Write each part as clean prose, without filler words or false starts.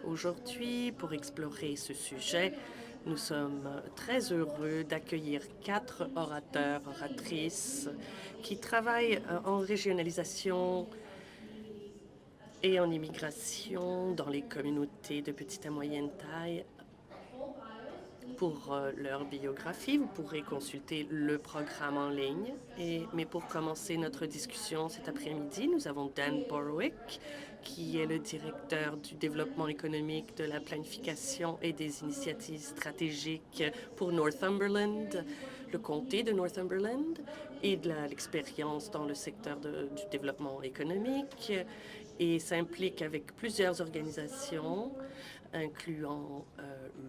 aujourd'hui pour explorer ce sujet. Nous sommes très heureux d'accueillir 4 orateurs, oratrices qui travaillent en régionalisation et en immigration dans les communautés de petite à moyenne taille. Pour leur biographie, vous pourrez consulter le programme en ligne. Mais pour commencer notre discussion cet après-midi, nous avons Dan Borowick, qui est le directeur du développement économique, de la planification et des initiatives stratégiques pour Northumberland, le comté de Northumberland, et de l'expérience dans le secteur du développement économique, et s'implique avec plusieurs organisations, incluant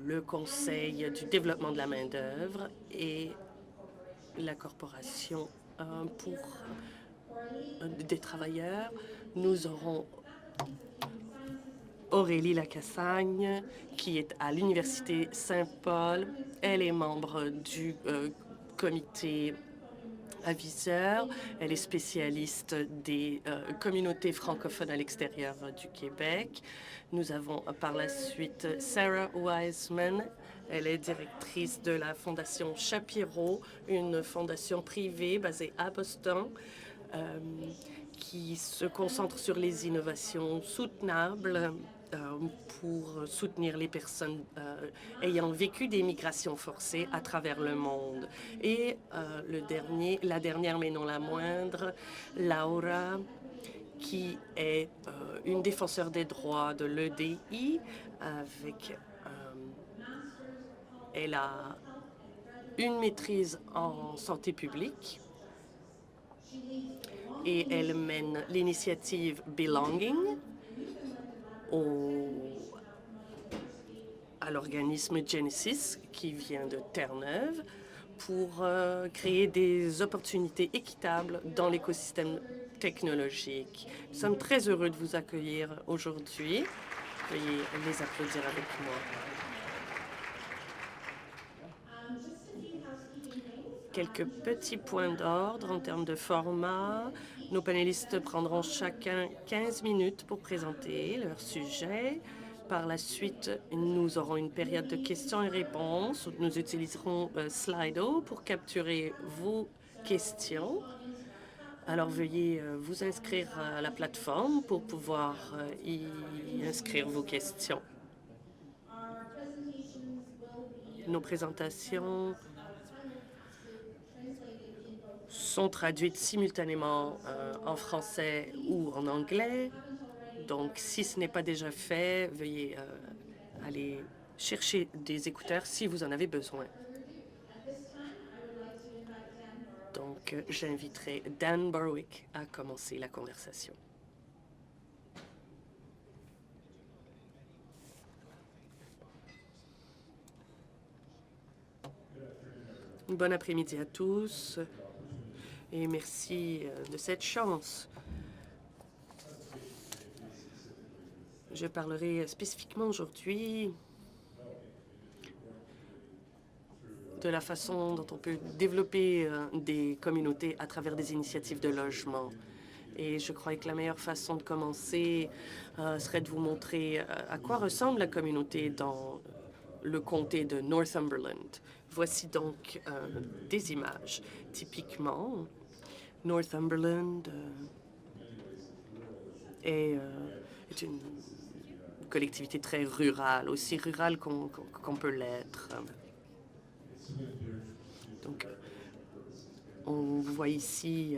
le Conseil du développement de la main-d'œuvre et la Corporation pour des travailleurs. Nous aurons Aurélie Lacassagne, qui est à l'Université Saint-Paul. Elle est membre du comité aviseur. Elle est spécialiste des communautés francophones à l'extérieur du Québec. Nous avons par la suite Sarah Wiseman. Elle est directrice de la Fondation Shapiro, une fondation privée basée à Boston qui se concentre sur les innovations soutenables pour soutenir les personnes ayant vécu des migrations forcées à travers le monde. Et la dernière mais non la moindre, Laura, qui est une défenseure des droits de l'EDI. Elle a une maîtrise en santé publique et elle mène l'initiative Belonging à l'organisme Genesis, qui vient de Terre-Neuve, pour créer des opportunités équitables dans l'écosystème technologique. Nous sommes très heureux de vous accueillir aujourd'hui. Veuillez les applaudir avec moi. Quelques petits points d'ordre en termes de format. Nos panélistes prendront chacun 15 minutes pour présenter leur sujet. Par la suite, nous aurons une période de questions et réponses. Nous utiliserons Slido pour capturer vos questions. Alors, veuillez vous inscrire à la plateforme pour pouvoir y inscrire vos questions. Nos présentations sont traduites simultanément en français ou en anglais. Donc, si ce n'est pas déjà fait, veuillez aller chercher des écouteurs si vous en avez besoin. Donc, j'inviterai Dan Borowick à commencer la conversation. Bon après-midi à tous et merci de cette chance. Je parlerai spécifiquement aujourd'hui de la façon dont on peut développer des communautés à travers des initiatives de logement. Et je crois que la meilleure façon de commencer serait de vous montrer à quoi ressemble la communauté dans le comté de Northumberland. Voici donc des images. Typiquement, Northumberland est une collectivité très rurale, aussi rurale qu'on peut l'être. Donc, on voit ici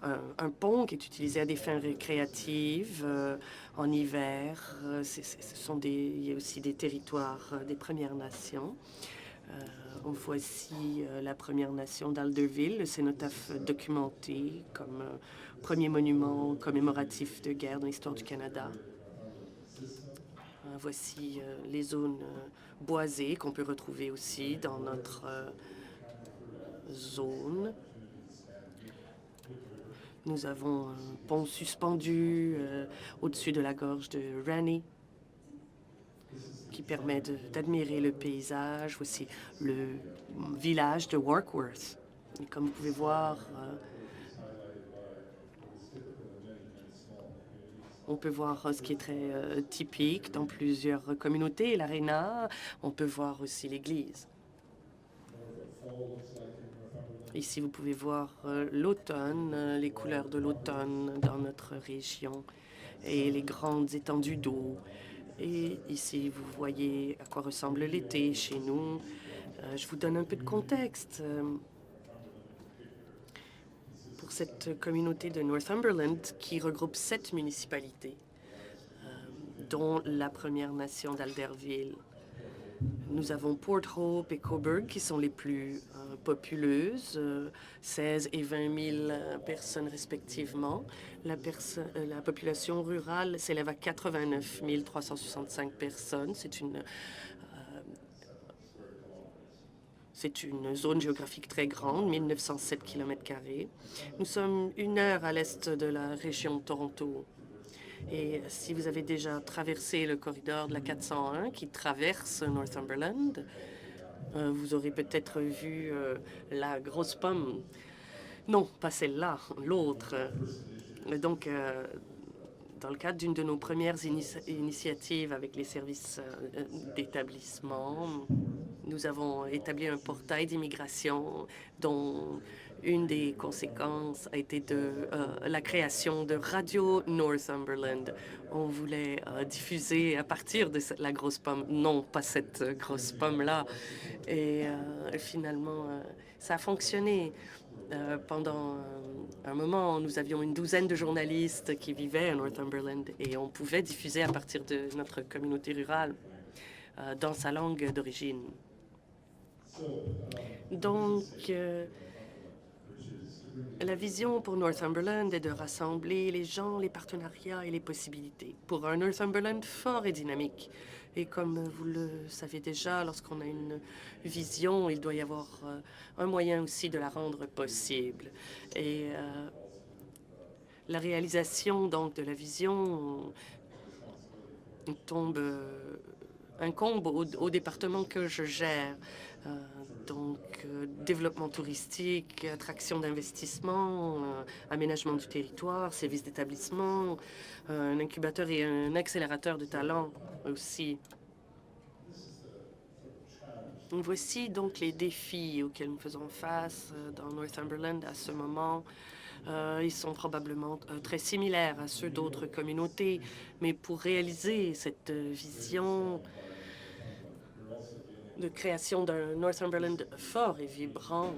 un pont qui est utilisé à des fins récréatives en hiver. Il y a aussi des territoires des Premières Nations. On voit ici la Première Nation d'Alderville, le cénotaphe documenté comme premier monument commémoratif de guerre dans l'histoire du Canada. Voici les zones boisées qu'on peut retrouver aussi dans notre zone. Nous avons un pont suspendu au-dessus de la gorge de Ranney qui permet d'admirer le paysage. Voici le village de Warkworth. Et comme vous pouvez voir, On peut voir ce qui est très typique dans plusieurs communautés, l'aréna. On peut voir aussi l'église. Ici, vous pouvez voir l'automne, les couleurs de l'automne dans notre région et les grandes étendues d'eau. Et ici, vous voyez à quoi ressemble l'été chez nous. Je vous donne un peu de contexte. Pour cette communauté de Northumberland qui regroupe 7 municipalités, dont la Première Nation d'Alderville. Nous avons Port Hope et Cobourg qui sont les plus populeuses, 16 et 20 000 personnes respectivement. La population rurale s'élève à 89 365 personnes. C'est une zone géographique très grande, 1907 km². Nous sommes 1 heure à l'est de la région de Toronto. Et si vous avez déjà traversé le corridor de la 401 qui traverse Northumberland, vous aurez peut-être vu la grosse pomme. Non, pas celle-là, l'autre. Donc, dans le cadre d'une de nos premières initiatives avec les services d'établissement, nous avons établi un portail d'immigration dont une des conséquences a été la création de Radio Northumberland. On voulait diffuser à partir de la grosse pomme, non pas cette grosse pomme-là. Et finalement, ça a fonctionné. Pendant un moment, nous avions une douzaine de journalistes qui vivaient à Northumberland et on pouvait diffuser à partir de notre communauté rurale dans sa langue d'origine. Donc, la vision pour Northumberland est de rassembler les gens, les partenariats et les possibilités pour un Northumberland fort et dynamique. Et comme vous le savez déjà, lorsqu'on a une vision, il doit y avoir un moyen aussi de la rendre possible. Et la réalisation donc de la vision incombe au département que je gère. Donc, développement touristique, attraction d'investissement, aménagement du territoire, services d'établissement, un incubateur et un accélérateur de talent aussi. Voici donc les défis auxquels nous faisons face dans Northumberland à ce moment. Ils sont probablement très similaires à ceux d'autres communautés, mais pour réaliser cette vision de création d'un Northumberland fort et vibrant,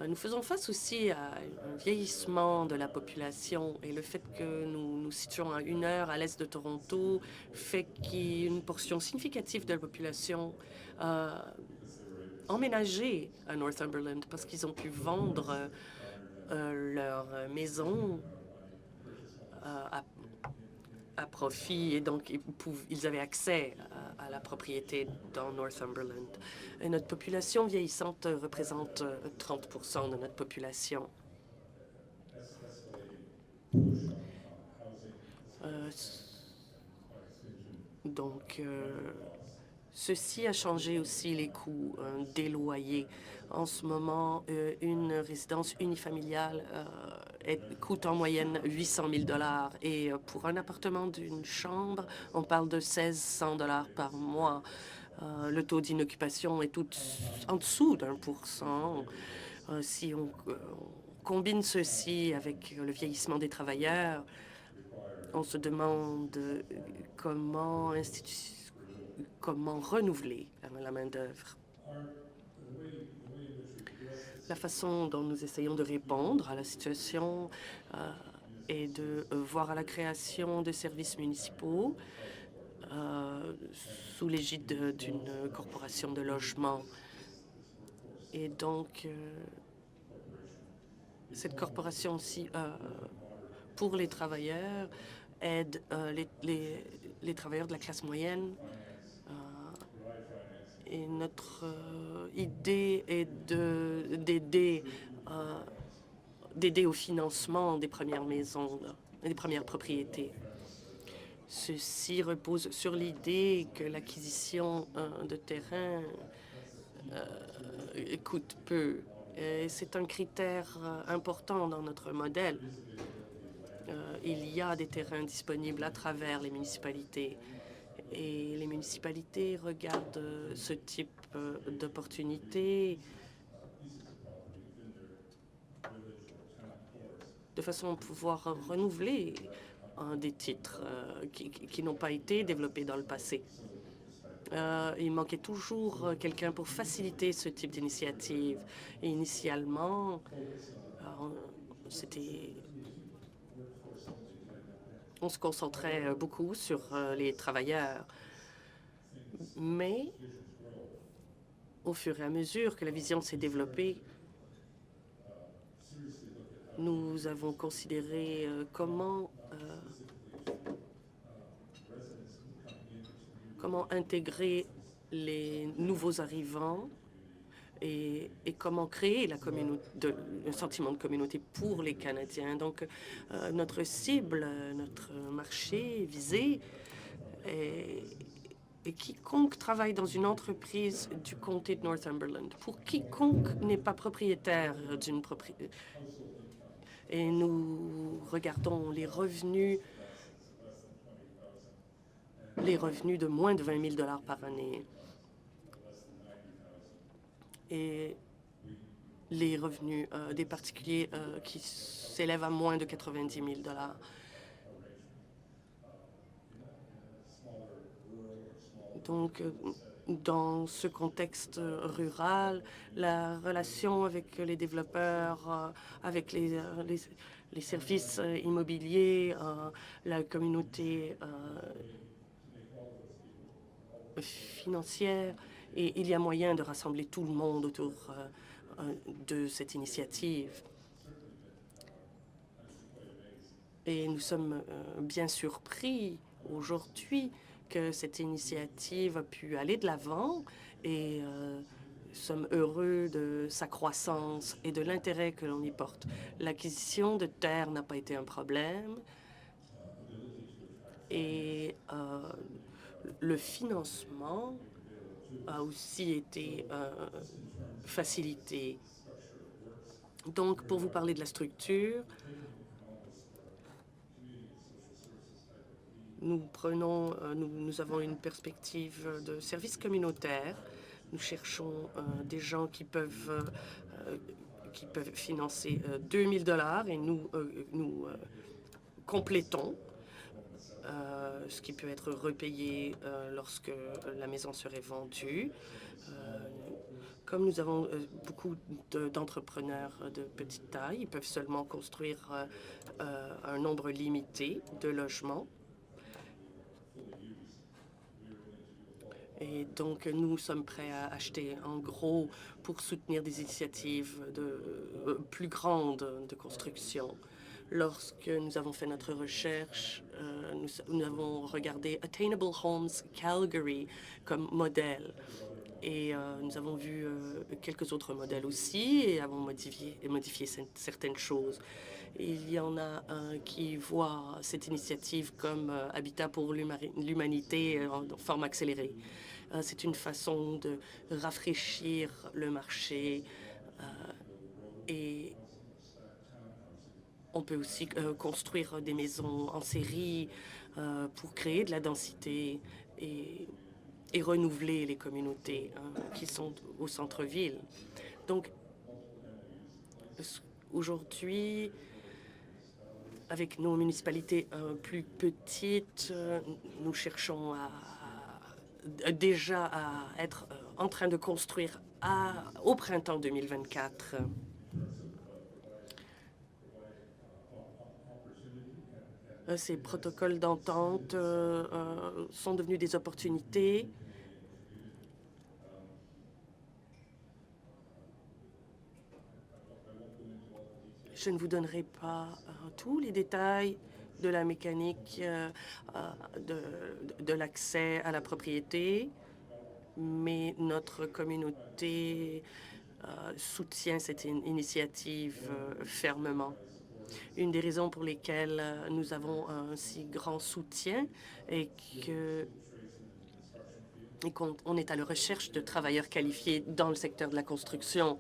nous faisons face aussi à un vieillissement de la population et le fait que nous nous situons à 1 heure à l'est de Toronto fait qu'il y a une portion significative de la population emménagée à Northumberland parce qu'ils ont pu vendre leur maison à profit et donc ils avaient accès à la propriété dans Northumberland. Et notre population vieillissante représente 30% de notre population. Donc, ceci a changé aussi les coûts des loyers. En ce moment, une résidence unifamiliale coûte en moyenne 800 000 $. Et pour un appartement d'une chambre, on parle de 1 600 $ par mois. Le taux d'inoccupation est tout en dessous d'1%. Si on combine ceci avec le vieillissement des travailleurs, on se demande comment renouveler la main-d'œuvre. La façon dont nous essayons de répondre à la situation est de voir à la création de services municipaux sous l'égide d'une corporation de logement. Et donc, cette corporation-ci, pour les travailleurs, aide les travailleurs de la classe moyenne. Et notre idée est d'aider au financement des premières maisons, des premières propriétés. Ceci repose sur l'idée que l'acquisition de terrain coûte peu. C'est un critère important dans notre modèle. Il y a des terrains disponibles à travers les municipalités et les municipalités regardent ce type d'opportunités de façon à pouvoir renouveler des titres qui n'ont pas été développés dans le passé. Il manquait toujours quelqu'un pour faciliter ce type d'initiative. Et initialement, on se concentrait beaucoup sur les travailleurs. Mais au fur et à mesure que la vision s'est développée, nous avons considéré comment intégrer les nouveaux arrivants et comment créer un sentiment de communauté pour les Canadiens. Donc, notre cible, notre marché visé est quiconque travaille dans une entreprise du comté de Northumberland, pour quiconque n'est pas propriétaire d'une propriété. Et nous regardons les revenus de moins de 20 000 $ par année et les revenus des particuliers qui s'élèvent à moins de 90 000 $. Donc, dans ce contexte rural, la relation avec les développeurs, avec les services immobiliers, la communauté financière, et il y a moyen de rassembler tout le monde autour de cette initiative. Et nous sommes bien surpris aujourd'hui que cette initiative a pu aller de l'avant et sommes heureux de sa croissance et de l'intérêt que l'on y porte. L'acquisition de terres n'a pas été un problème et le financement a aussi été facilité. Donc, pour vous parler de la structure, nous avons une perspective de service communautaire. Nous cherchons des gens qui peuvent financer 2 000 $ et nous complétons ce qui peut être repayé lorsque la maison serait vendue. Comme nous avons beaucoup d'entrepreneurs de petite taille, ils peuvent seulement construire un nombre limité de logements. Et donc, nous sommes prêts à acheter en gros pour soutenir des initiatives plus grandes de construction. Lorsque nous avons fait notre recherche, nous avons regardé Attainable Homes Calgary comme modèle. Et nous avons vu quelques autres modèles aussi et avons modifié certaines choses. Il y en a un qui voit cette initiative comme Habitat pour l'humanité en forme accélérée. C'est une façon de rafraîchir le marché et on peut aussi construire des maisons en série pour créer de la densité et renouveler les communautés qui sont au centre-ville. Donc, aujourd'hui, avec nos municipalités plus petites, nous cherchons déjà à être en train de construire au printemps 2024. Ces protocoles d'entente sont devenus des opportunités. Je ne vous donnerai pas tous les détails de la mécanique de l'accès à la propriété, mais notre communauté soutient cette initiative fermement. Une des raisons pour lesquelles nous avons un si grand soutien est qu'on est à la recherche de travailleurs qualifiés dans le secteur de la construction.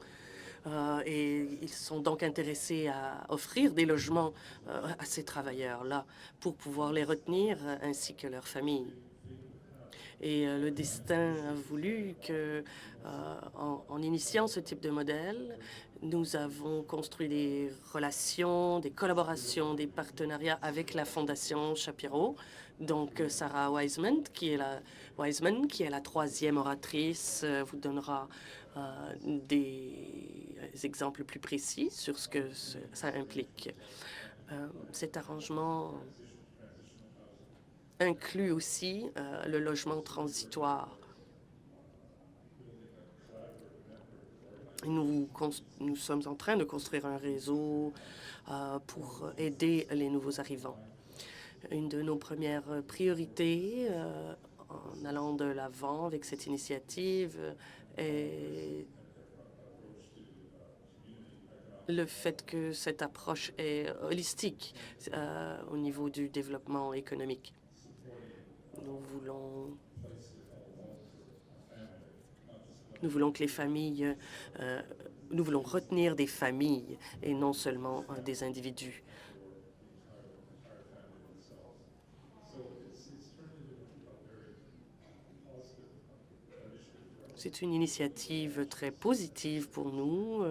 et ils sont donc intéressés à offrir des logements à ces travailleurs-là pour pouvoir les retenir ainsi que leurs familles. Et le destin a voulu que, en initiant ce type de modèle, nous avons construit des relations, des collaborations, des partenariats avec la Fondation Shapiro. Donc, Sarah Wiseman, qui est la troisième oratrice, vous donnera des exemples plus précis sur ce que ça implique. Cet arrangement inclut aussi le logement transitoire. Nous sommes en train de construire un réseau pour aider les nouveaux arrivants. Une de nos premières priorités en allant de l'avant avec cette initiative est le fait que cette approche est holistique au niveau du développement économique. Nous voulons que les familles, nous voulons retenir des familles et non seulement des individus. C'est une initiative très positive pour nous.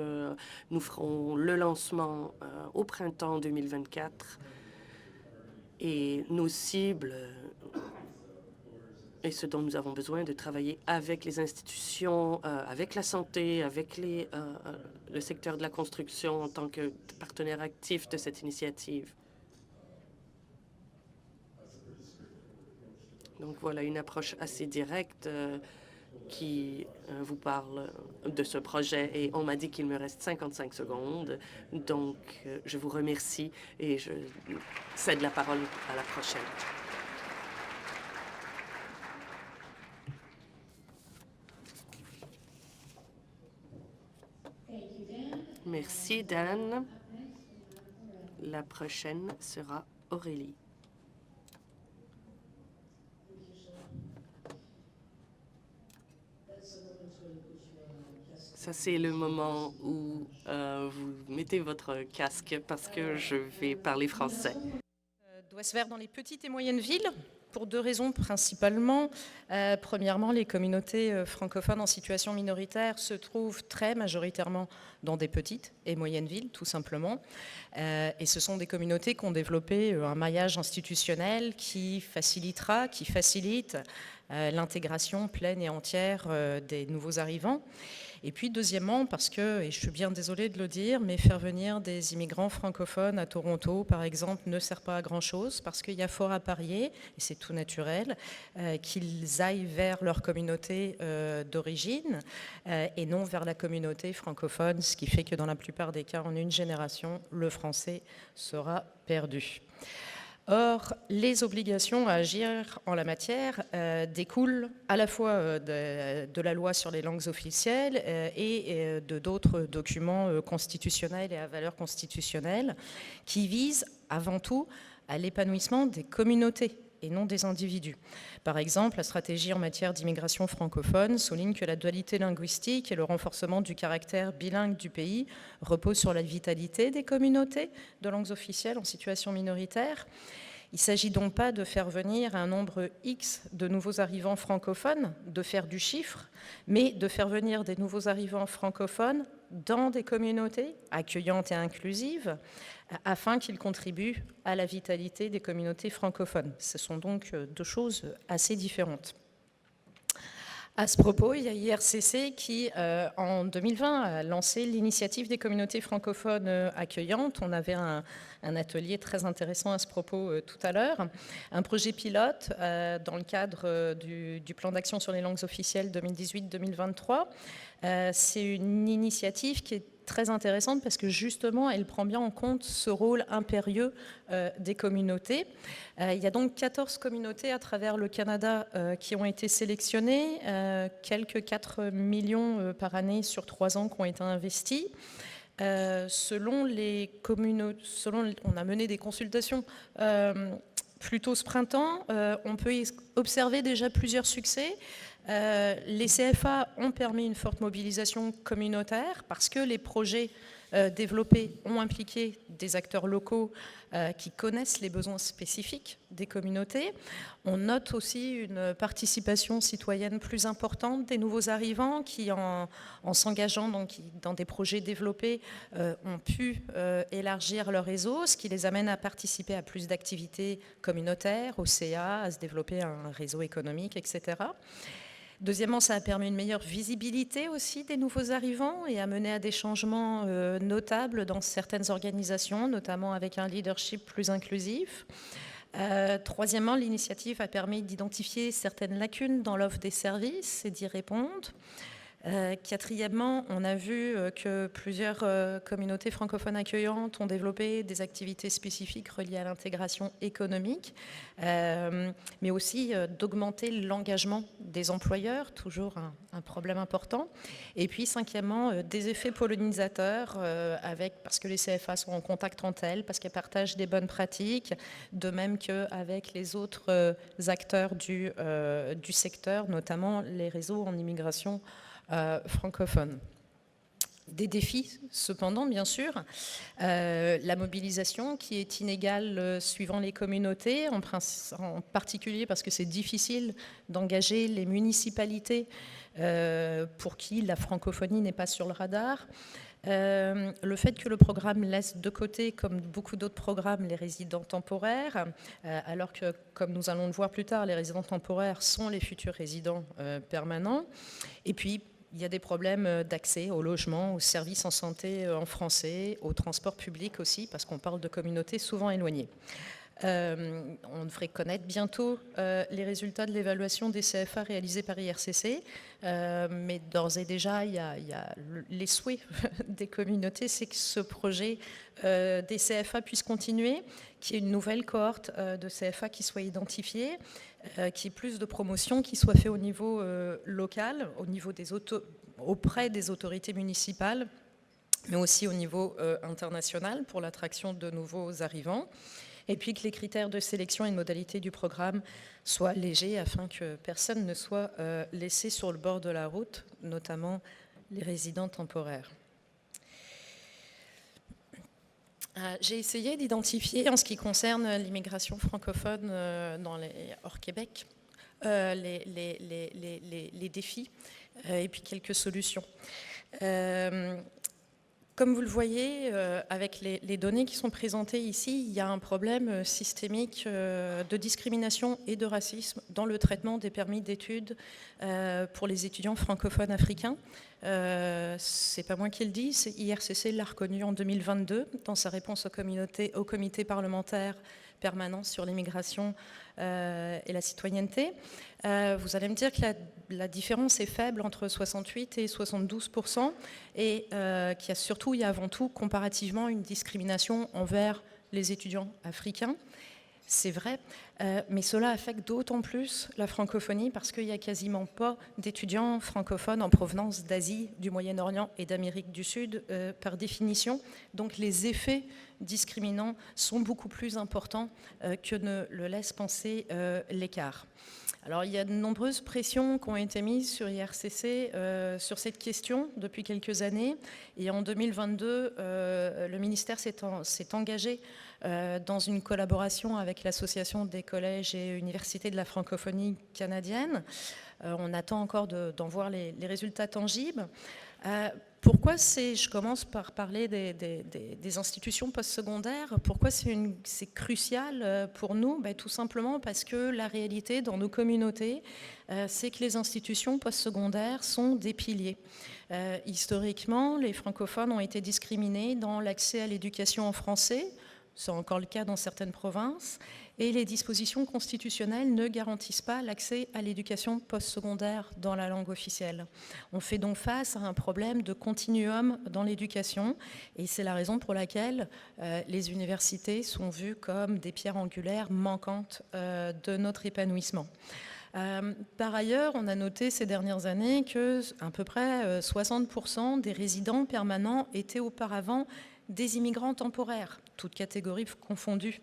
Nous ferons le lancement au printemps 2024 et nos cibles et ce dont nous avons besoin de travailler avec les institutions, avec la santé, avec le secteur de la construction en tant que partenaire actif de cette initiative. Donc voilà une approche assez directe qui vous parle de ce projet et on m'a dit qu'il me reste 55 secondes. Donc, je vous remercie et je cède la parole à la prochaine. Merci, Dan. La prochaine sera Aurélie. Ça, c'est le moment où vous mettez votre casque parce que je vais parler français. Doit se faire dans les petites et moyennes villes pour deux raisons principalement. Premièrement, les communautés francophones en situation minoritaire se trouvent très majoritairement dans des petites et moyennes villes, tout simplement. Et ce sont des communautés qui ont développé un maillage institutionnel qui facilite l'intégration pleine et entière des nouveaux arrivants. Et puis deuxièmement, parce que, et je suis bien désolée de le dire, mais faire venir des immigrants francophones à Toronto, par exemple, ne sert pas à grand-chose, parce qu'il y a fort à parier, et c'est tout naturel, qu'ils aillent vers leur communauté d'origine et non vers la communauté francophone, ce qui fait que dans la plupart des cas, en une génération, le français sera perdu. Or, les obligations à agir en la matière découlent à la fois de la loi sur les langues officielles et de d'autres documents constitutionnels et à valeur constitutionnelle qui visent avant tout à l'épanouissement des communautés et non des individus. Par exemple, la stratégie en matière d'immigration francophone souligne que la dualité linguistique et le renforcement du caractère bilingue du pays reposent sur la vitalité des communautés de langues officielles en situation minoritaire. Il ne s'agit donc pas de faire venir un nombre X de nouveaux arrivants francophones, de faire du chiffre, mais de faire venir des nouveaux arrivants francophones dans des communautés accueillantes et inclusives, afin qu'ils contribuent à la vitalité des communautés francophones. Ce sont donc deux choses assez différentes. À ce propos, il y a IRCC qui, en 2020, a lancé l'initiative des communautés francophones accueillantes. On avait un atelier très intéressant à ce propos tout à l'heure. Un projet pilote dans le cadre du plan d'action sur les langues officielles 2018-2023. C'est une initiative qui est très intéressante parce que justement, elle prend bien en compte ce rôle impérieux des communautés. Il y a donc 14 communautés à travers le Canada qui ont été sélectionnées, quelques 4 millions par année sur 3 ans qui ont été investis. Selon les communautés, on a mené des consultations plus tôt ce printemps, on peut observer déjà plusieurs succès. Les CFA ont permis une forte mobilisation communautaire parce que les projets développés ont impliqué des acteurs locaux qui connaissent les besoins spécifiques des communautés. On note aussi une participation citoyenne plus importante des nouveaux arrivants qui, en s'engageant dans des projets développés, ont pu élargir leur réseau, ce qui les amène à participer à plus d'activités communautaires, au CA, à se développer un réseau économique, etc. Deuxièmement, ça a permis une meilleure visibilité aussi des nouveaux arrivants et a mené à des changements notables dans certaines organisations, notamment avec un leadership plus inclusif. Troisièmement, l'initiative a permis d'identifier certaines lacunes dans l'offre des services et d'y répondre. Quatrièmement, on a vu que plusieurs communautés francophones accueillantes ont développé des activités spécifiques reliées à l'intégration économique, mais aussi d'augmenter l'engagement des employeurs, toujours un problème important. Et puis, cinquièmement, des effets pollinisateurs, parce que les CFA sont en contact entre elles, parce qu'elles partagent des bonnes pratiques, de même qu'avec les autres acteurs du secteur, notamment les réseaux en immigration francophone. Des défis, cependant, bien sûr. La mobilisation qui est inégale suivant les communautés, en particulier parce que c'est difficile d'engager les municipalités pour qui la francophonie n'est pas sur le radar. Le fait que le programme laisse de côté, comme beaucoup d'autres programmes, les résidents temporaires, alors que, comme nous allons le voir plus tard, les résidents temporaires sont les futurs résidents permanents. Et puis, il y a des problèmes d'accès au logement, aux services en santé en français, au transport public aussi, parce qu'on parle de communautés souvent éloignées. On devrait connaître bientôt les résultats de l'évaluation des CFA réalisés par IRCC, mais d'ores et déjà, il y a les souhaits des communautés, c'est que ce projet des CFA puisse continuer, qu'il y ait une nouvelle cohorte de CFA qui soit identifiée, qu'il y ait plus de promotion qui soit fait au niveau local, auprès des autorités municipales, mais aussi au niveau international pour l'attraction de nouveaux arrivants. Et puis que les critères de sélection et de modalité du programme soient légers afin que personne ne soit laissé sur le bord de la route, notamment les résidents temporaires. J'ai essayé d'identifier, en ce qui concerne l'immigration francophone hors Québec, les défis et puis quelques solutions. Comme vous le voyez, avec les données qui sont présentées ici, il y a un problème systémique de discrimination et de racisme dans le traitement des permis d'études pour les étudiants francophones africains. C'est pas moi qui le dis, c'est IRCC l'a reconnu en 2022 dans sa réponse au comité parlementaire permanent sur l'immigration et la citoyenneté. Vous allez me dire que la différence est faible entre 68 et 72% et qu'il y a avant tout comparativement une discrimination envers les étudiants africains. C'est vrai, mais cela affecte d'autant plus la francophonie parce qu'il n'y a quasiment pas d'étudiants francophones en provenance d'Asie, du Moyen-Orient et d'Amérique du Sud par définition. Donc les effets discriminants sont beaucoup plus importants que ne le laisse penser l'écart. Alors, il y a de nombreuses pressions qui ont été mises sur IRCC sur cette question depuis quelques années. Et en 2022, le ministère s'est engagé dans une collaboration avec l'Association des collèges et universités de la francophonie canadienne. On attend encore d'en voir les résultats tangibles. Pourquoi je commence par parler des institutions postsecondaires. Pourquoi c'est crucial pour nous? Tout simplement parce que la réalité dans nos communautés, c'est que les institutions postsecondaires sont des piliers. Historiquement, les francophones ont été discriminés dans l'accès à l'éducation en français. C'est encore le cas dans certaines provinces. Et les dispositions constitutionnelles ne garantissent pas l'accès à l'éducation postsecondaire dans la langue officielle. On fait donc face à un problème de continuum dans l'éducation et c'est la raison pour laquelle les universités sont vues comme des pierres angulaires manquantes de notre épanouissement. Par ailleurs, on a noté ces dernières années que à peu près 60% des résidents permanents étaient auparavant des immigrants temporaires. toutes catégories confondues,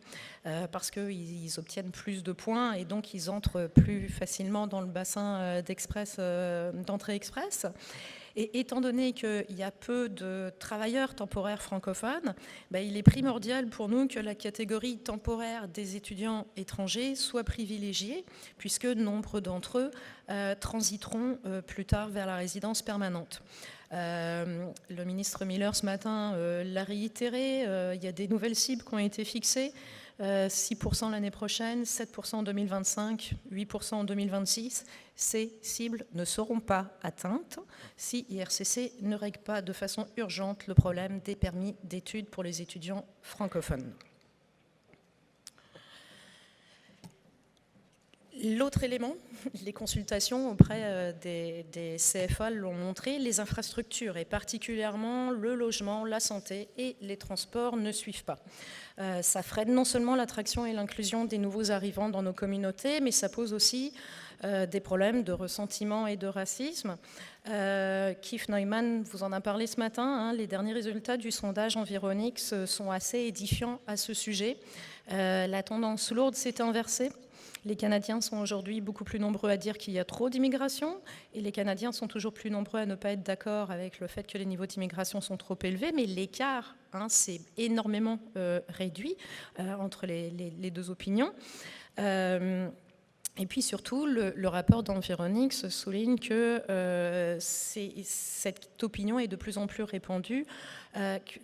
parce qu'ils obtiennent plus de points et donc ils entrent plus facilement dans le bassin d'entrée express. Et étant donné qu'il y a peu de travailleurs temporaires francophones, il est primordial pour nous que la catégorie temporaire des étudiants étrangers soit privilégiée, puisque nombre d'entre eux transiteront plus tard vers la résidence permanente. Le ministre Miller ce matin l'a réitéré, il y a des nouvelles cibles qui ont été fixées, 6% l'année prochaine, 7% en 2025, 8% en 2026. Ces cibles ne seront pas atteintes si IRCC ne règle pas de façon urgente le problème des permis d'études pour les étudiants francophones. L'autre élément, les consultations auprès des CFA l'ont montré, les infrastructures et particulièrement le logement, la santé et les transports ne suivent pas. Ça freine non seulement l'attraction et l'inclusion des nouveaux arrivants dans nos communautés, mais ça pose aussi des problèmes de ressentiment et de racisme. Keith Neumann vous en a parlé ce matin, les derniers résultats du sondage Environix sont assez édifiants à ce sujet. La tendance lourde s'est inversée. Les Canadiens sont aujourd'hui beaucoup plus nombreux à dire qu'il y a trop d'immigration et les Canadiens sont toujours plus nombreux à ne pas être d'accord avec le fait que les niveaux d'immigration sont trop élevés, mais l'écart s'est énormément réduit entre les deux opinions. Et puis surtout, le rapport d'Environix souligne que cette opinion est de plus en plus répandue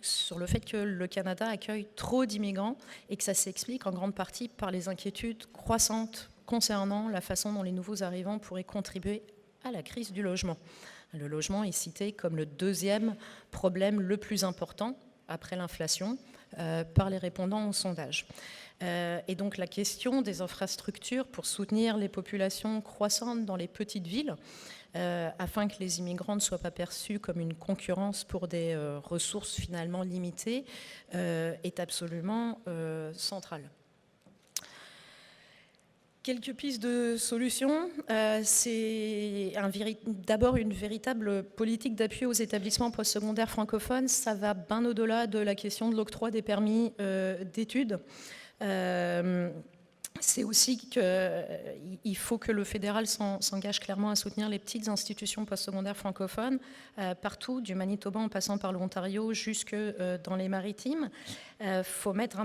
sur le fait que le Canada accueille trop d'immigrants et que ça s'explique en grande partie par les inquiétudes croissantes concernant la façon dont les nouveaux arrivants pourraient contribuer à la crise du logement. Le logement est cité comme le deuxième problème le plus important après l'inflation par les répondants au sondage. Et donc la question des infrastructures pour soutenir les populations croissantes dans les petites villes, afin que les immigrants ne soient pas perçus comme une concurrence pour des ressources finalement limitées, est absolument centrale. Quelques pistes de solutions. C'est d'abord une véritable politique d'appui aux établissements postsecondaires francophones. Ça va bien au-delà de la question de l'octroi des permis d'études. C'est aussi qu'il faut que le fédéral s'engage clairement à soutenir les petites institutions postsecondaires francophones, partout, du Manitoba en passant par l'Ontario jusque dans les Maritimes. Il faut mettre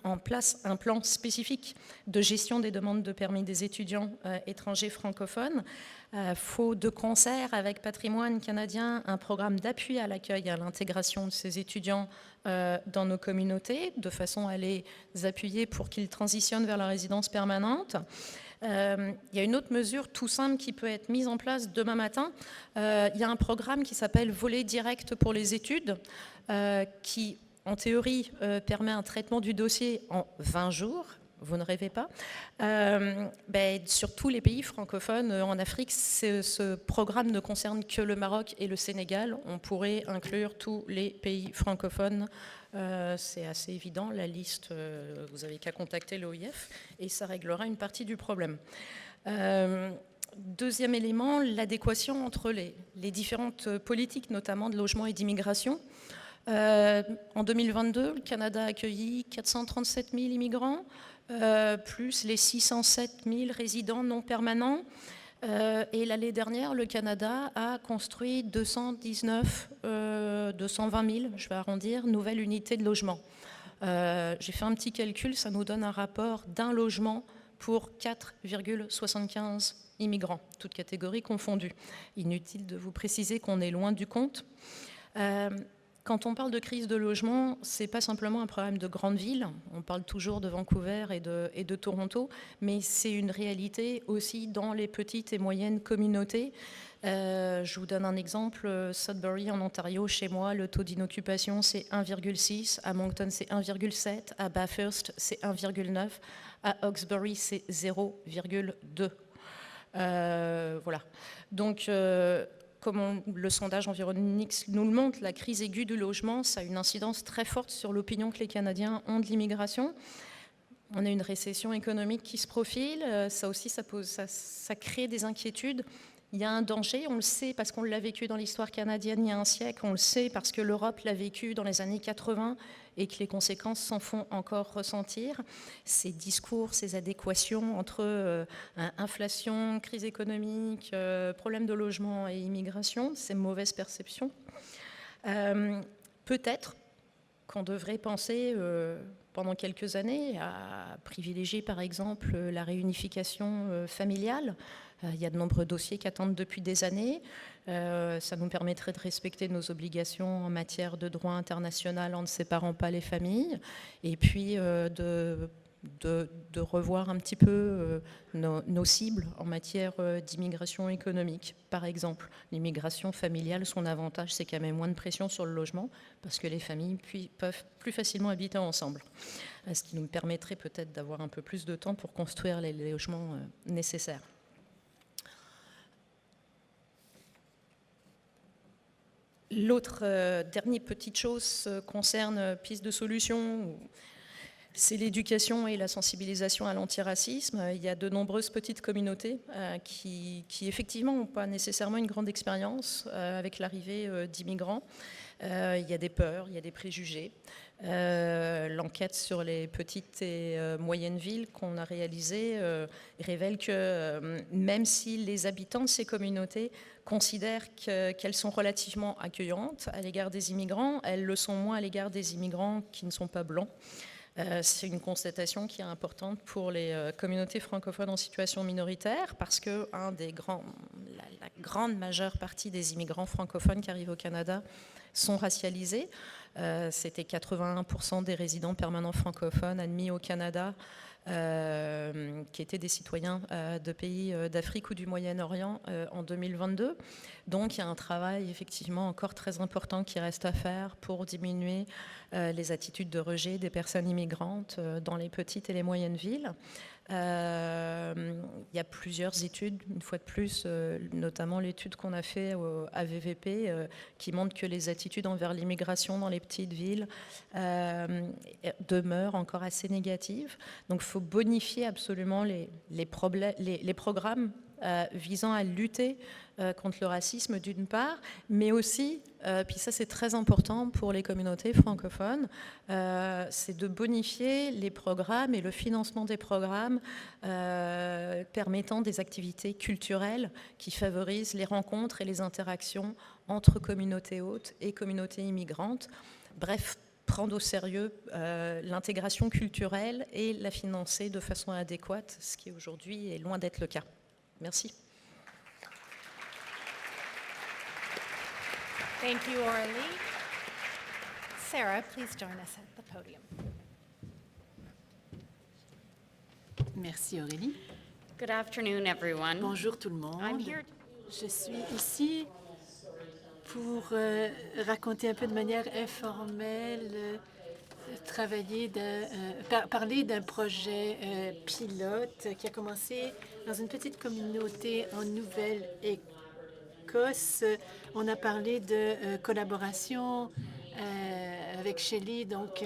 en place un plan spécifique de gestion des demandes de permis des étudiants étrangers francophones. Il faut, de concert avec Patrimoine canadien, un programme d'appui à l'accueil et à l'intégration de ces étudiants dans nos communautés, de façon à les appuyer pour qu'ils transitionnent vers la résidence permanente. Il y a une autre mesure tout simple qui peut être mise en place demain matin. Il y a un programme qui s'appelle Volet direct pour les études, qui, en théorie, permet un traitement du dossier en 20 jours. Vous ne rêvez pas. Sur tous les pays francophones en Afrique, ce programme ne concerne que le Maroc et le Sénégal. On pourrait inclure tous les pays francophones. C'est assez évident, la liste, vous n'avez qu'à contacter l'OIF et ça réglera une partie du problème. Deuxième élément, l'adéquation entre les différentes politiques, notamment de logement et d'immigration. En 2022, le Canada a accueilli 437 000 immigrants, plus les 607 000 résidents non permanents. Et l'année dernière, le Canada a construit 220 000, je vais arrondir, nouvelles unités de logement. J'ai fait un petit calcul, ça nous donne un rapport d'un logement pour 4,75 immigrants, toutes catégories confondues. Inutile de vous préciser qu'on est loin du compte. Quand on parle de crise de logement, ce n'est pas simplement un problème de grandes villes. On parle toujours de Vancouver et de Toronto, mais c'est une réalité aussi dans les petites et moyennes communautés. Je vous donne un exemple. Sudbury, en Ontario, chez moi, le taux d'inoccupation, c'est 1,6. À Moncton, c'est 1,7. À Bathurst, c'est 1,9. À Hawkesbury, c'est 0,2. Voilà. Donc, comme le sondage Environix nous le montre, la crise aiguë du logement, ça a une incidence très forte sur l'opinion que les Canadiens ont de l'immigration. On a une récession économique qui se profile, ça aussi ça crée des inquiétudes Il y a un danger, on le sait parce qu'on l'a vécu dans l'histoire canadienne il y a un siècle, on le sait parce que l'Europe l'a vécu dans les années 80 et que les conséquences s'en font encore ressentir. Ces discours, ces adéquations entre inflation, crise économique, problème de logement et immigration, ces mauvaises perceptions. Peut-être qu'on devrait penser pendant quelques années à privilégier par exemple la réunification familiale. Il y a de nombreux dossiers qui attendent depuis des années. Ça nous permettrait de respecter nos obligations en matière de droit international en ne séparant pas les familles. Et puis de revoir un petit peu nos cibles en matière d'immigration économique. Par exemple, l'immigration familiale, son avantage, c'est qu'elle met moins de pression sur le logement parce que les familles peuvent plus facilement habiter ensemble. Ce qui nous permettrait peut-être d'avoir un peu plus de temps pour construire les logements nécessaires. L'autre dernière petite chose concerne piste de solution. C'est l'éducation et la sensibilisation à l'antiracisme. Il y a de nombreuses petites communautés qui effectivement n'ont pas nécessairement une grande expérience avec l'arrivée d'immigrants. Il y a des peurs, il y a des préjugés. L'enquête sur les petites et moyennes villes qu'on a réalisée révèle que même si les habitants de ces communautés considèrent qu'elles sont relativement accueillantes à l'égard des immigrants, elles le sont moins à l'égard des immigrants qui ne sont pas blancs. C'est une constatation qui est importante pour les communautés francophones en situation minoritaire parce que la grande majeure partie des immigrants francophones qui arrivent au Canada sont racialisés. C'était 81% des résidents permanents francophones admis au Canada qui étaient des citoyens de pays d'Afrique ou du Moyen-Orient en 2022. Donc il y a un travail effectivement encore très important qui reste à faire pour diminuer les attitudes de rejet des personnes immigrantes dans les petites et les moyennes villes. Il y a plusieurs études, une fois de plus, notamment l'étude qu'on a fait à VVP, qui montre que les attitudes envers l'immigration dans les petites villes demeurent encore assez négatives. Donc il faut bonifier absolument les programmes visant à lutter contre le racisme d'une part, mais aussi, puis ça c'est très important pour les communautés francophones, c'est de bonifier les programmes et le financement des programmes permettant des activités culturelles qui favorisent les rencontres et les interactions entre communautés hôtes et communautés immigrantes. Bref, prendre au sérieux l'intégration culturelle et la financer de façon adéquate, ce qui aujourd'hui est loin d'être le cas. Merci. Thank you, Aurélie. Sarah, please join us at the podium. Merci, Aurélie. Good afternoon, everyone. Bonjour tout le monde. I'm here. Je suis ici pour raconter un peu de manière informelle, parler d'un projet pilote qui a commencé dans une petite communauté en Nouvelle-Écosse. On a parlé de collaboration avec Shelley, donc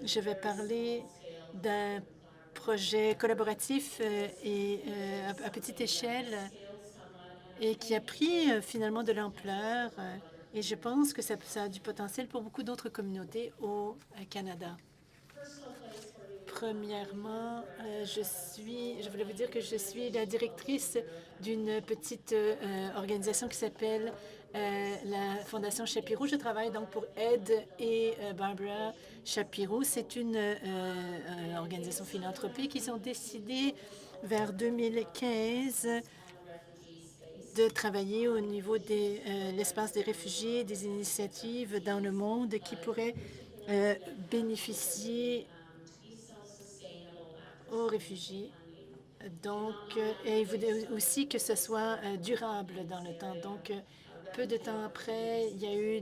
je vais parler d'un projet collaboratif et à petite échelle et qui a pris finalement de l'ampleur et je pense que ça a du potentiel pour beaucoup d'autres communautés au Canada. Premièrement, je voulais vous dire que je suis la directrice d'une petite organisation qui s'appelle la Fondation Shapiro. Je travaille donc pour Ed et Barbara Shapiro. C'est une organisation philanthropique. Ils ont décidé vers 2015 de travailler au niveau de l'espace des réfugiés, des initiatives dans le monde qui pourraient bénéficier aux réfugiés. Donc, et il voulait aussi que ce soit durable dans le temps. Donc, peu de temps après, il y a eu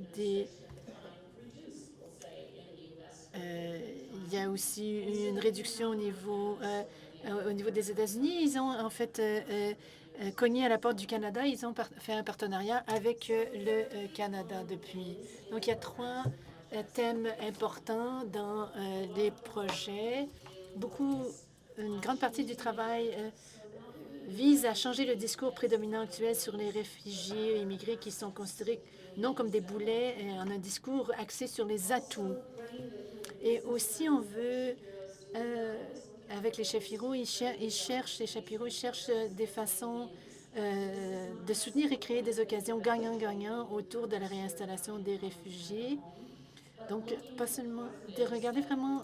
il y a aussi eu une réduction au niveau des États-Unis. Ils ont en fait cogné à la porte du Canada. Ils ont fait un partenariat avec le Canada depuis. Donc, il y a 3 thèmes importants dans les projets. Une grande partie du travail vise à changer le discours prédominant actuel sur les réfugiés et immigrés qui sont considérés non comme des boulets, en un discours axé sur les atouts. Et aussi, on veut, avec les Shapiro, les Shapiro, ils cherchent des façons de soutenir et créer des occasions gagnant-gagnant autour de la réinstallation des réfugiés. Donc, pas seulement de regarder vraiment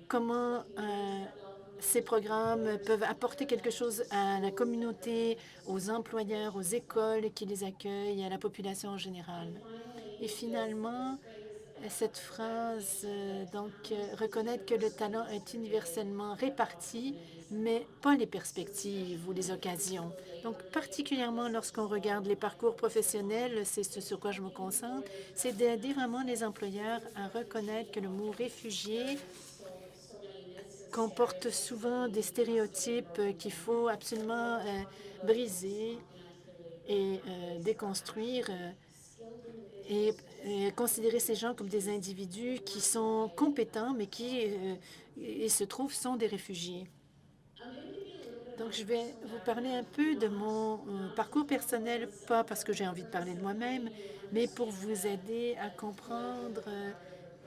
comment ces programmes peuvent apporter quelque chose à la communauté, aux employeurs, aux écoles qui les accueillent, à la population en général. Et finalement, cette phrase, reconnaître que le talent est universellement réparti, mais pas les perspectives ou les occasions. Donc, particulièrement lorsqu'on regarde les parcours professionnels, c'est ce sur quoi je me concentre, c'est d'aider vraiment les employeurs à reconnaître que le mot réfugié comporte souvent des stéréotypes qu'il faut absolument briser et déconstruire et considérer ces gens comme des individus qui sont compétents, mais qui, il se trouve, sont des réfugiés. Donc, je vais vous parler un peu de mon parcours personnel, pas parce que j'ai envie de parler de moi-même, mais pour vous aider à comprendre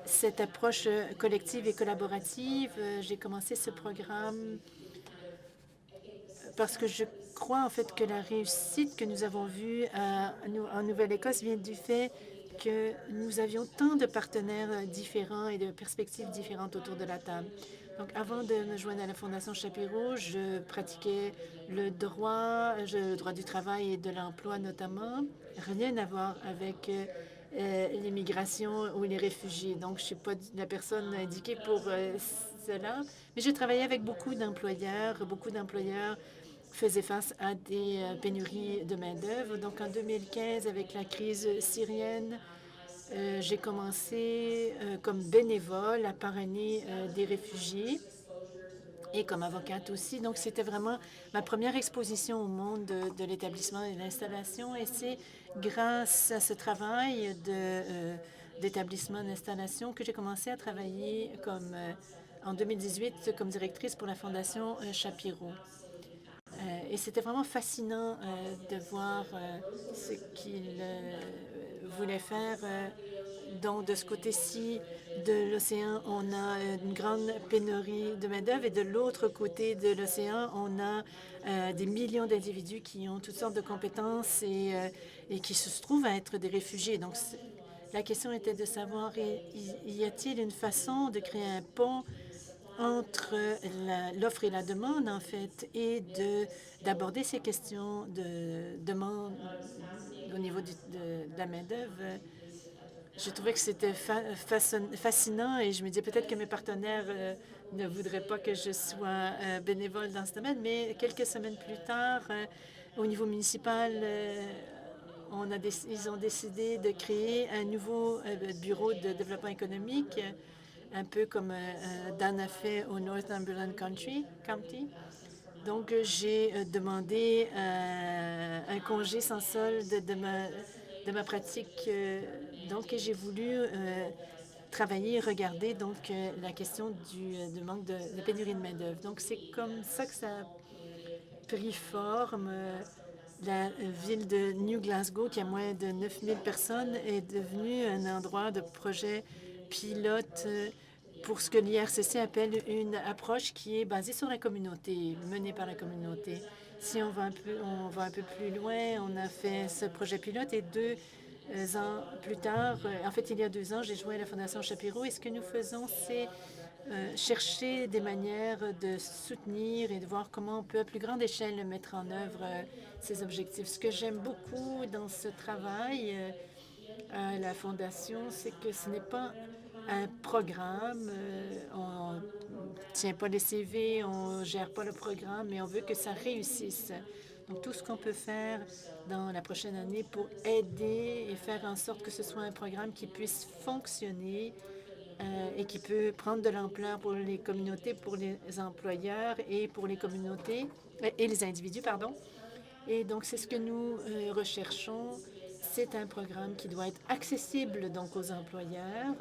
cette approche collective et collaborative. J'ai commencé ce programme parce que je crois en fait que la réussite que nous avons vue en Nouvelle-Écosse vient du fait que nous avions tant de partenaires différents et de perspectives différentes autour de la table. Donc, avant de me joindre à la Fondation Shapiro, je pratiquais le droit du travail et de l'emploi notamment. Rien à voir avec l'immigration ou les réfugiés. Donc, je ne suis pas la personne indiquée pour cela. Mais j'ai travaillé avec beaucoup d'employeurs. Beaucoup d'employeurs faisaient face à des pénuries de main-d'œuvre. Donc, en 2015, avec la crise syrienne, j'ai commencé comme bénévole à parrainer des réfugiés et comme avocate aussi. Donc, c'était vraiment ma première exposition au monde de l'établissement et de l'installation. Et c'est grâce à ce travail d'établissement d'installation que j'ai commencé à travailler en 2018 comme directrice pour la Fondation Shapiro. Et c'était vraiment fascinant de voir ce qu'il voulait faire. Donc, de ce côté-ci de l'océan, on a une grande pénurie de main-d'œuvre et de l'autre côté de l'océan, on a des millions d'individus qui ont toutes sortes de compétences et qui se trouvent à être des réfugiés. Donc, la question était de savoir, y a-t-il une façon de créer un pont entre l'offre et la demande, en fait, et d'aborder ces questions de demande au niveau de la main-d'œuvre. Je trouvais que c'était fascinant et je me disais peut-être que mes partenaires ne voudraient pas que je sois bénévole dans ce domaine, mais quelques semaines plus tard, au niveau municipal, ils ont décidé de créer un nouveau bureau de développement économique, un peu comme Dan a fait au Northumberland County. Donc, j'ai demandé un congé sans solde de ma pratique. Donc, j'ai voulu travailler et regarder donc, la question du manque de pénurie de main-d'œuvre. Donc, c'est comme ça que ça a pris forme. La ville de New Glasgow, qui a moins de 9000 personnes, est devenue un endroit de projet pilote pour ce que l'IRCC appelle une approche qui est basée sur la communauté, menée par la communauté. Si on va un peu plus loin, on a fait ce projet pilote et 2 ans plus tard, en fait, il y a 2 ans, j'ai joint à la Fondation Shapiro et ce que nous faisons, c'est chercher des manières de soutenir et de voir comment on peut à plus grande échelle mettre en œuvre ces objectifs. Ce que j'aime beaucoup dans ce travail à la Fondation, c'est que ce n'est pas un programme, on ne tient pas les CV, on ne gère pas le programme, mais on veut que ça réussisse. Donc, tout ce qu'on peut faire dans la prochaine année pour aider et faire en sorte que ce soit un programme qui puisse fonctionner et qui peut prendre de l'ampleur pour les communautés, pour les employeurs et pour les communautés et les individus, pardon. Et donc, c'est ce que nous recherchons. C'est un programme qui doit être accessible donc aux employeurs.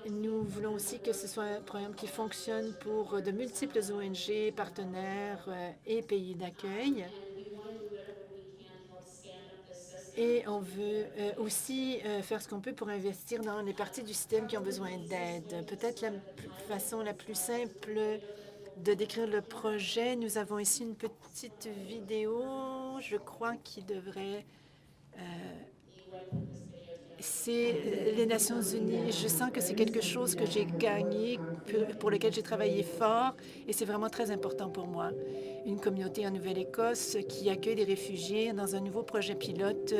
Nous voulons aussi que ce soit un programme qui fonctionne pour de multiples ONG, partenaires et pays d'accueil. Et on veut aussi faire ce qu'on peut pour investir dans les parties du système qui ont besoin d'aide. Peut-être la façon la plus simple de décrire le projet, nous avons ici une petite vidéo, je crois qu'il devrait... c'est les Nations unies. Je sens que c'est quelque chose que j'ai gagné, pour lequel j'ai travaillé fort, et c'est vraiment très important pour moi. Une communauté en Nouvelle-Écosse qui accueille des réfugiés dans un nouveau projet pilote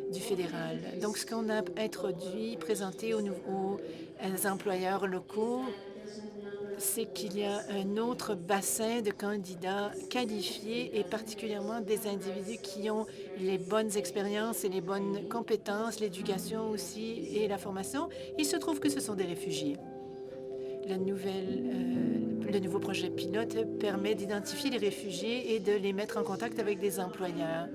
du fédéral. Donc, ce qu'on a introduit, présenté aux employeurs locaux, c'est qu'il y a un autre bassin de candidats qualifiés et particulièrement des individus qui ont les bonnes expériences et les bonnes compétences, l'éducation aussi et la formation. Il se trouve que ce sont des réfugiés. Le nouveau projet pilote permet d'identifier les réfugiés et de les mettre en contact avec des employeurs.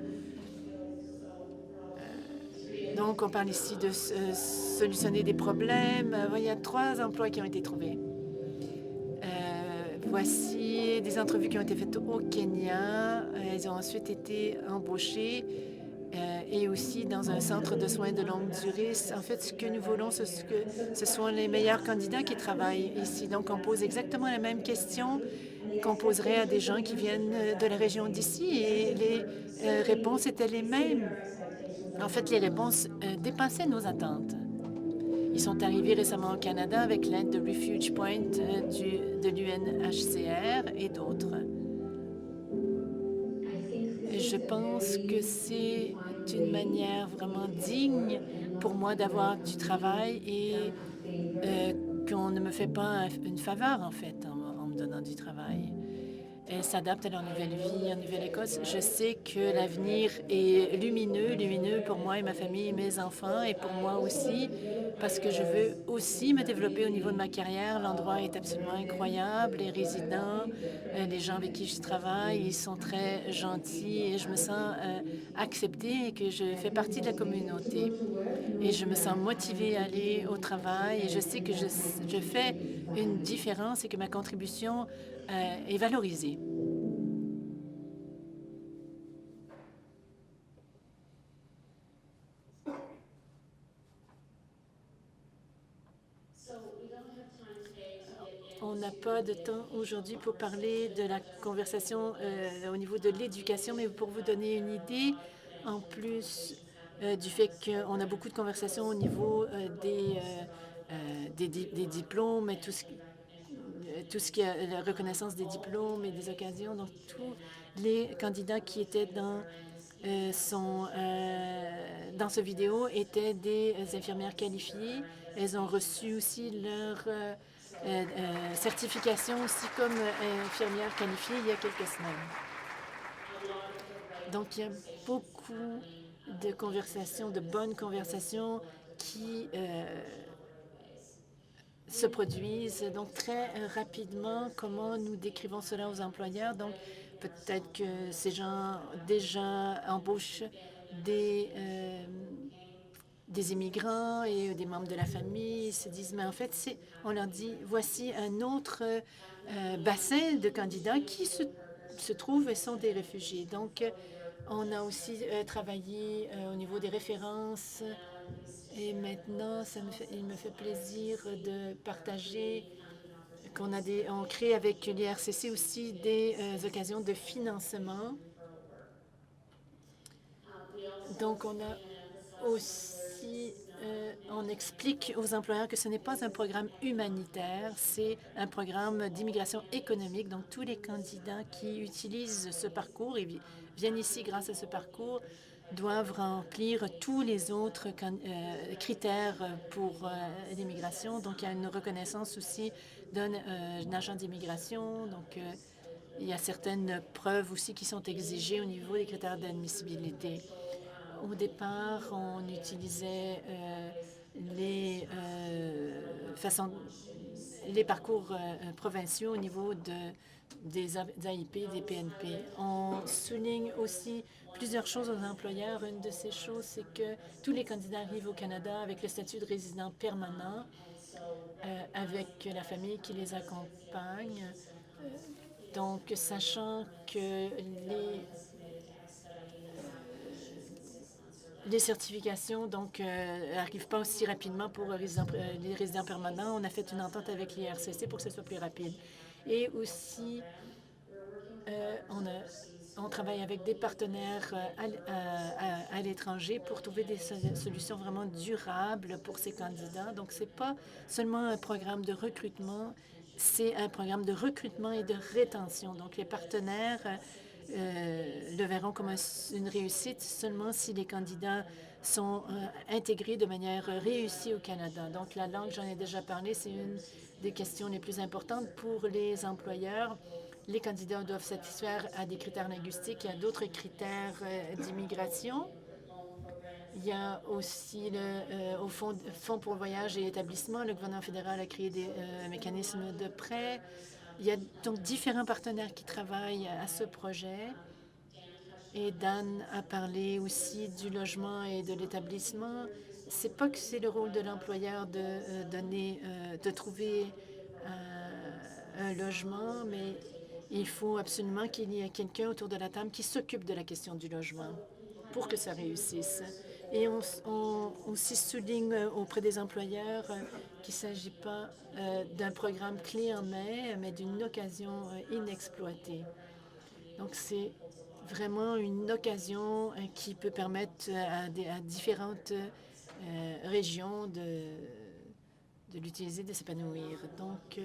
Donc, on parle ici de solutionner des problèmes. Il y a 3 emplois qui ont été trouvés. Voici des entrevues qui ont été faites au Kenya. Elles ont ensuite été embauchées et aussi dans un centre de soins de longue durée. En fait, ce que nous voulons, c'est que ce sont les meilleurs candidats qui travaillent ici. Donc, on pose exactement la même question qu'on poserait à des gens qui viennent de la région d'ici et les réponses étaient les mêmes. En fait, les réponses dépassaient nos attentes. Ils sont arrivés récemment au Canada avec l'aide de Refuge Point de l'UNHCR et d'autres. Je pense que c'est une manière vraiment digne pour moi d'avoir du travail et qu'on ne me fait pas une faveur, en fait, en me donnant du travail. Elles s'adaptent à leur nouvelle vie en Nouvelle-Écosse. Je sais que l'avenir est lumineux pour moi et ma famille et mes enfants, et pour moi aussi, parce que je veux aussi me développer au niveau de ma carrière. L'endroit est absolument incroyable. Les résidents, les gens avec qui je travaille, ils sont très gentils et je me sens acceptée et que je fais partie de la communauté. Et je me sens motivée à aller au travail et je sais que je fais une différence et que ma contribution est valorisée. On n'a pas de temps aujourd'hui pour parler de la conversation au niveau de l'éducation, mais pour vous donner une idée, en plus du fait qu'on a beaucoup de conversations au niveau des diplômes et tout ce qui est la reconnaissance des diplômes et des occasions. Donc, tous les candidats qui étaient dans ce vidéo étaient des infirmières qualifiées. Elles ont reçu aussi leur certification aussi comme infirmières qualifiées il y a quelques semaines. Donc, il y a beaucoup de conversations, de bonnes conversations qui se produisent. Donc, très rapidement, comment nous décrivons cela aux employeurs? Donc, peut-être que ces gens déjà embauchent des immigrants et des membres de la famille. Ils se disent, mais en fait, on leur dit, voici un autre bassin de candidats qui se trouvent et sont des réfugiés. Donc, on a aussi travaillé au niveau des références. Et maintenant, il me fait plaisir de partager on crée avec l'IRCC aussi des occasions de financement. Donc, on a aussi, on explique aux employeurs que ce n'est pas un programme humanitaire, c'est un programme d'immigration économique. Donc, tous les candidats qui utilisent ce parcours et viennent ici grâce à ce parcours doivent remplir tous les autres critères pour l'immigration. Donc, il y a une reconnaissance aussi d'un agent d'immigration. Donc, il y a certaines preuves aussi qui sont exigées au niveau des critères d'admissibilité. Au départ, on utilisait les parcours provinciaux au niveau des AIP, des PNP. On souligne aussi plusieurs choses aux employeurs. Une de ces choses, c'est que tous les candidats arrivent au Canada avec le statut de résident permanent avec la famille qui les accompagne. Donc, sachant que les certifications n'arrivent pas aussi rapidement pour les résidents permanents, on a fait une entente avec l'IRCC pour que ce soit plus rapide. Et aussi, on travaille avec des partenaires à l'étranger pour trouver des solutions vraiment durables pour ces candidats. Donc, ce n'est pas seulement un programme de recrutement, c'est un programme de recrutement et de rétention. Donc, les partenaires le verront comme une réussite seulement si les candidats sont intégrés de manière réussie au Canada. Donc, la langue, j'en ai déjà parlé, c'est une des questions les plus importantes pour les employeurs. Les candidats doivent satisfaire à des critères linguistiques et à d'autres critères d'immigration. Il y a aussi au Fonds pour voyage et établissement, le gouvernement fédéral a créé des mécanismes de prêt. Il y a donc différents partenaires qui travaillent à ce projet. Et Dan a parlé aussi du logement et de l'établissement. C'est pas que c'est le rôle de l'employeur de trouver un logement, mais il faut absolument qu'il y ait quelqu'un autour de la table qui s'occupe de la question du logement pour que ça réussisse. Et on aussi souligne auprès des employeurs qu'il ne s'agit pas d'un programme clé en main, mais d'une occasion inexploitée. Donc, c'est vraiment une occasion qui peut permettre à différentes régions de l'utiliser, de s'épanouir. Donc,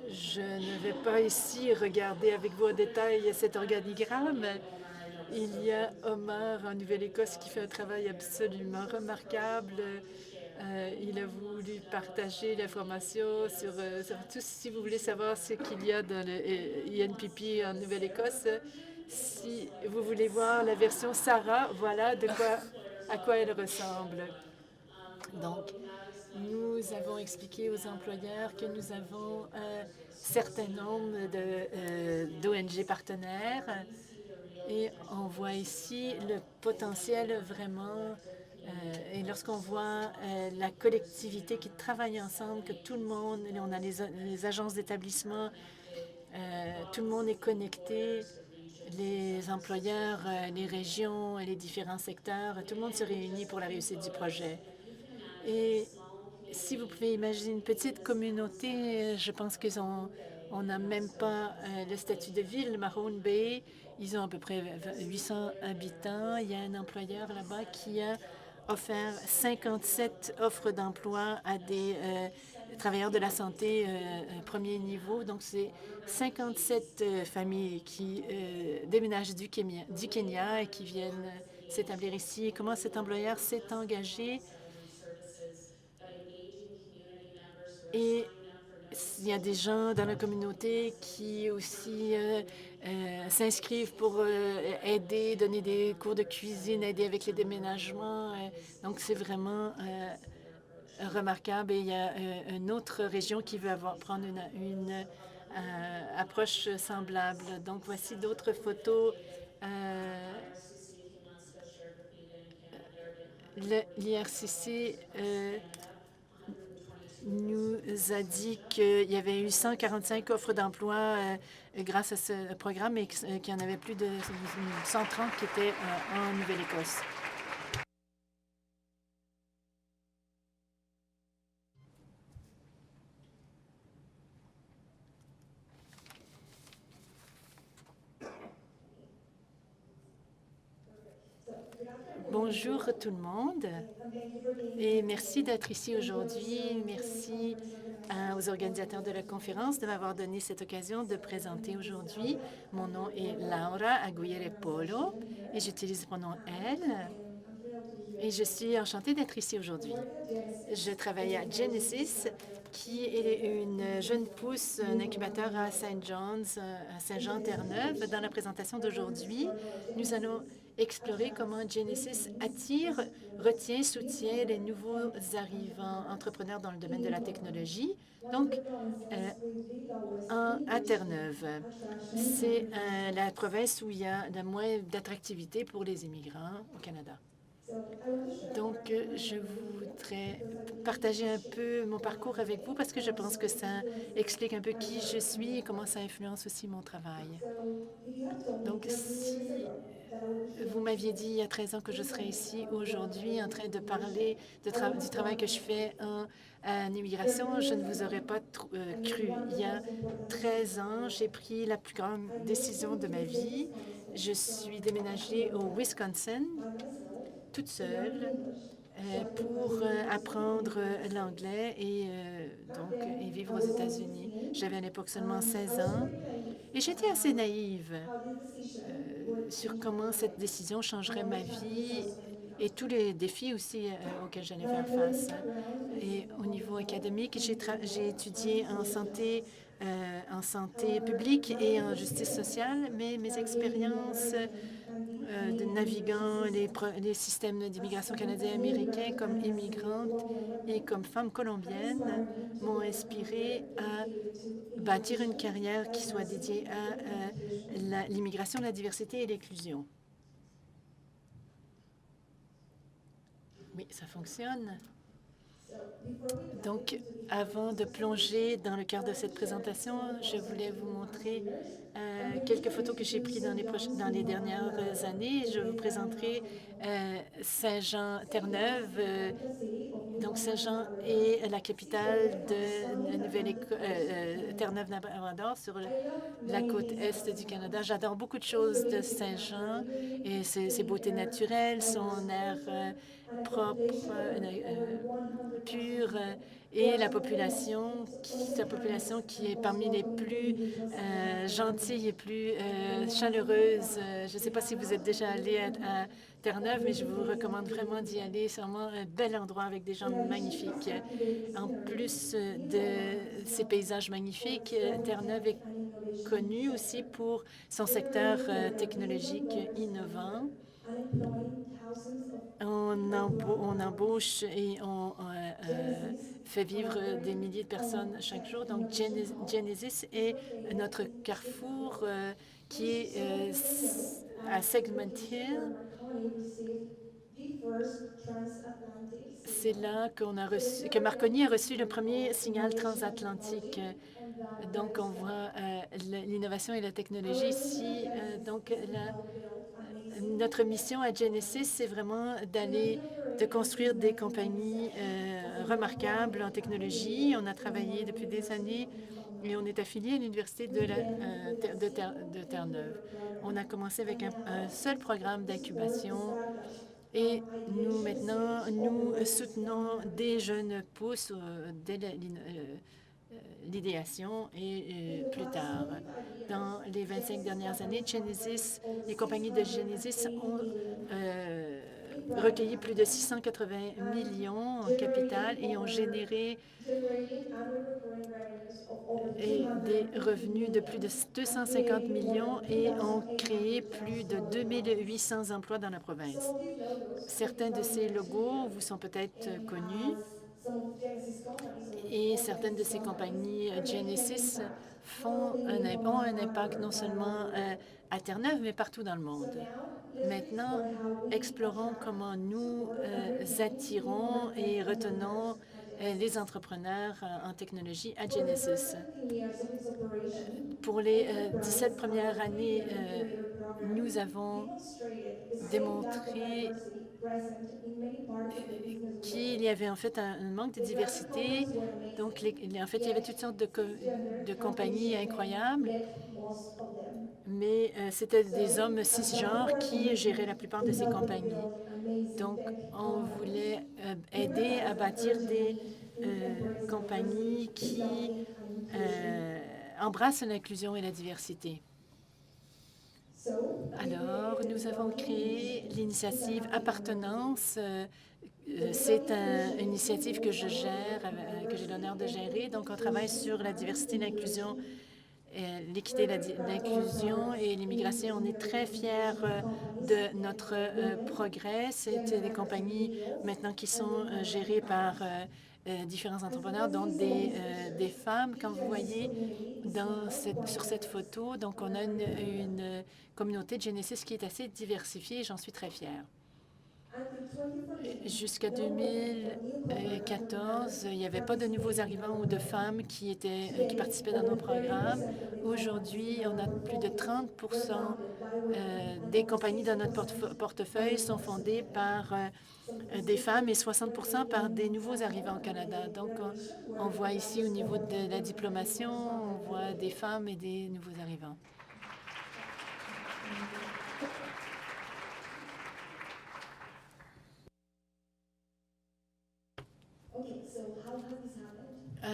je ne vais pas ici regarder avec vous en détail cet organigramme. Il y a Omar en Nouvelle-Écosse qui fait un travail absolument remarquable. Il a voulu partager l'information sur tout. Si vous voulez savoir ce qu'il y a dans le INPP en Nouvelle-Écosse, si vous voulez voir la version Sarah, voilà à quoi elle ressemble. Donc, nous avons expliqué aux employeurs que nous avons un certain nombre d'ONG partenaires et on voit ici le potentiel vraiment. Et lorsqu'on voit la collectivité qui travaille ensemble, que tout le monde, on a les agences d'établissement, tout le monde est connecté, les employeurs, les régions, les différents secteurs, tout le monde se réunit pour la réussite du projet. Et si vous pouvez imaginer une petite communauté, je pense on n'a même pas le statut de ville, Mahone Bay. Ils ont à peu près 800 habitants. Il y a un employeur là-bas qui a offert 57 offres d'emploi à des travailleurs de la santé premier niveau. Donc, c'est 57 familles qui déménagent du Kenya et qui viennent s'établir ici. Comment cet employeur s'est engagé? Et il y a des gens dans la communauté qui aussi s'inscrivent pour aider, donner des cours de cuisine, aider avec les déménagements. Donc, c'est vraiment remarquable. Et il y a une autre région qui veut prendre une approche semblable. Donc, voici d'autres photos. L'IRCC nous a dit qu'il y avait eu 145 offres d'emploi grâce à ce programme et qu'il y en avait plus de 130 qui étaient en Nouvelle-Écosse. Bonjour tout le monde et merci d'être ici aujourd'hui. Merci aux organisateurs de la conférence de m'avoir donné cette occasion de présenter aujourd'hui. Mon nom est Laura Aguirre Polo et j'utilise mon nom « elle ». Et je suis enchantée d'être ici aujourd'hui. Je travaille à Genesis, qui est une jeune pousse, un incubateur à St. John's, à Saint-Jean-Terre-Neuve. Dans la présentation d'aujourd'hui, nous allons explorer comment Genesis attire, retient, soutient les nouveaux arrivants entrepreneurs dans le domaine de la technologie, donc à Terre-Neuve. C'est la province où il y a le moins d'attractivité pour les immigrants au Canada. Donc, je voudrais partager un peu mon parcours avec vous parce que je pense que ça explique un peu qui je suis et comment ça influence aussi mon travail. Donc, si vous m'aviez dit il y a 13 ans que je serais ici aujourd'hui en train de parler du travail que je fais en immigration, je ne vous aurais pas cru. Il y a 13 ans, j'ai pris la plus grande décision de ma vie. Je suis déménagée au Wisconsin, toute seule, pour apprendre l'anglais et vivre aux États-Unis. J'avais à l'époque seulement 16 ans et j'étais assez naïve sur comment cette décision changerait ma vie et tous les défis aussi auxquels j'allais faire face. Et au niveau académique, j'ai étudié en santé publique et en justice sociale, mais mes expériences de naviguant les systèmes d'immigration canadiens et américains comme immigrante et comme femme colombienne m'ont inspirée à bâtir une carrière qui soit dédiée à l'immigration, la diversité et l'inclusion. Oui, ça fonctionne. Donc, avant de plonger dans le cœur de cette présentation, je voulais vous montrer quelques photos que j'ai prises dans les dernières années. Je vous présenterai Saint-Jean-Terre-Neuve. Donc, Saint-Jean est la capitale de Terre-Neuve-Labrador sur la côte est du Canada. J'adore beaucoup de choses de Saint-Jean et ses beautés naturelles, son air propre, pur et sa population qui est parmi les plus gentilles et plus chaleureuses. Je ne sais pas si vous êtes déjà allé à Terre-Neuve, mais je vous recommande vraiment d'y aller. C'est vraiment un bel endroit avec des gens magnifiques. En plus de ces paysages magnifiques, Terre-Neuve est connue aussi pour son secteur technologique innovant. On embauche et on fait vivre des milliers de personnes chaque jour. Donc, Genesis est notre carrefour qui est à Segment Hill. C'est là que Marconi a reçu le premier signal transatlantique. Donc, on voit l'innovation et la technologie ici. Donc, notre mission à Genesis, c'est vraiment de construire des compagnies remarquables en technologie. On a travaillé depuis des années et on est affilié à l'Université de Terre-Neuve. On a commencé avec un seul programme d'incubation et maintenant, nous soutenons des jeunes pousses dès l'idéation et plus tard. Dans les 25 dernières années, les compagnies de Genesis ont recueilli plus de 680 millions en capital et ont généré des revenus de plus de 250 millions et ont créé plus de 2800 emplois dans la province. Certains de ces logos vous sont peut-être connus et certaines de ces compagnies Genesis ont un impact non seulement à Terre-Neuve, mais partout dans le monde. Maintenant, explorons comment nous attirons et retenons les entrepreneurs en technologie à Genesis. Pour les 17 premières années, nous avons démontré qu'il y avait en fait un manque de diversité. Donc, en fait, il y avait toutes sortes de compagnies incroyables, mais c'était des hommes cisgenres qui géraient la plupart de ces compagnies. Donc, on voulait aider à bâtir des compagnies qui embrassent l'inclusion et la diversité. Alors, nous avons créé l'initiative Appartenance. C'est une initiative que je gère, que j'ai l'honneur de gérer. Donc, on travaille sur la diversité, l'inclusion, l'équité, l'inclusion et l'immigration. On est très fiers de notre progrès. C'est des compagnies maintenant qui sont gérées par différents entrepreneurs, dont des femmes, comme vous voyez sur cette photo. Donc, on a une communauté de Genesis qui est assez diversifiée et j'en suis très fière. Jusqu'à 2014, il n'y avait pas de nouveaux arrivants ou de femmes qui participaient dans nos programmes. Aujourd'hui, on a plus de 30 des compagnies dans notre portefeuille sont fondées par des femmes et 60 par des nouveaux arrivants au Canada. Donc, on voit ici au niveau de la diplomation, on voit des femmes et des nouveaux arrivants.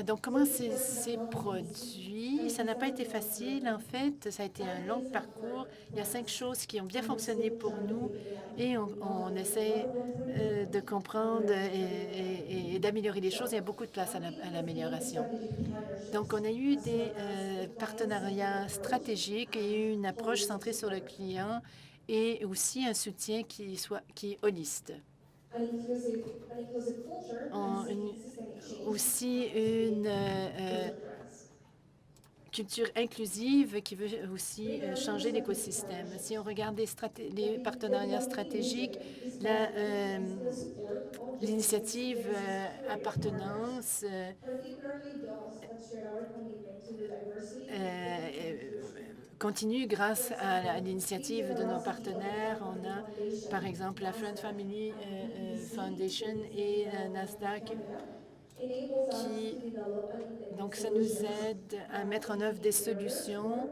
Donc, comment c'est produit? Ça n'a pas été facile, en fait. Ça a été un long parcours. Il y a 5 choses qui ont bien fonctionné pour nous et on essaie de comprendre et d'améliorer les choses. Il y a beaucoup de place à l'amélioration. Donc, on a eu des partenariats stratégiques et une approche centrée sur le client et aussi un soutien qui est holiste. Aussi une culture inclusive qui veut aussi changer l'écosystème. Si on regarde les partenariats stratégiques, l'initiative appartenance continue grâce à l'initiative de nos partenaires. On a, par exemple, la Friends Family Foundation et Nasdaq donc, ça nous aide à mettre en œuvre des solutions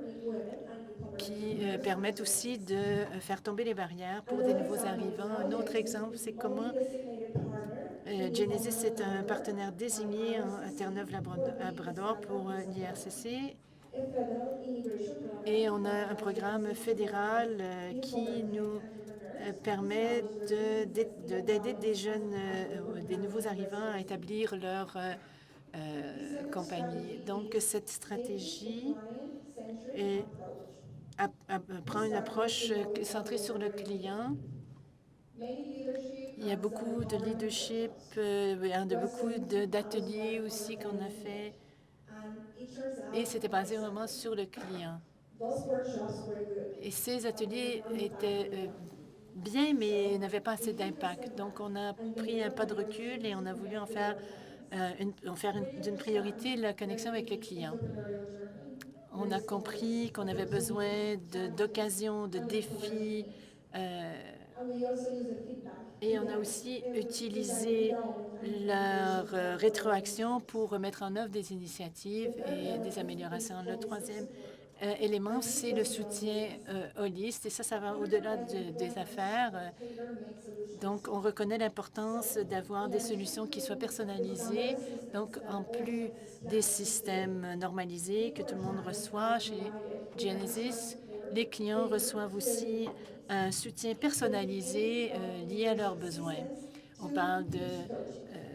qui permettent aussi de faire tomber les barrières pour des nouveaux arrivants. Un autre exemple, c'est comment Genesis est un partenaire désigné à Terre-Neuve-Labrador pour l'IRCC. Et on a un programme fédéral qui nous permet d'aider des jeunes, des nouveaux arrivants à établir leur compagnie. Donc, cette stratégie prend une approche centrée sur le client. Il y a beaucoup de leadership, beaucoup d'ateliers aussi qu'on a fait. Et c'était basé vraiment sur le client. Et ces ateliers étaient bien, mais n'avaient pas assez d'impact. Donc, on a pris un pas de recul et on a voulu en faire d'une priorité la connexion avec le client. On a compris qu'on avait besoin d'occasions, de défis, et on a aussi utilisé leur rétroaction pour mettre en œuvre des initiatives et des améliorations. Le troisième élément, c'est le soutien holiste, et ça va au-delà des affaires. Donc, on reconnaît l'importance d'avoir des solutions qui soient personnalisées. Donc, en plus des systèmes normalisés que tout le monde reçoit chez Genesis, les clients reçoivent aussi un soutien personnalisé lié à leurs besoins. On parle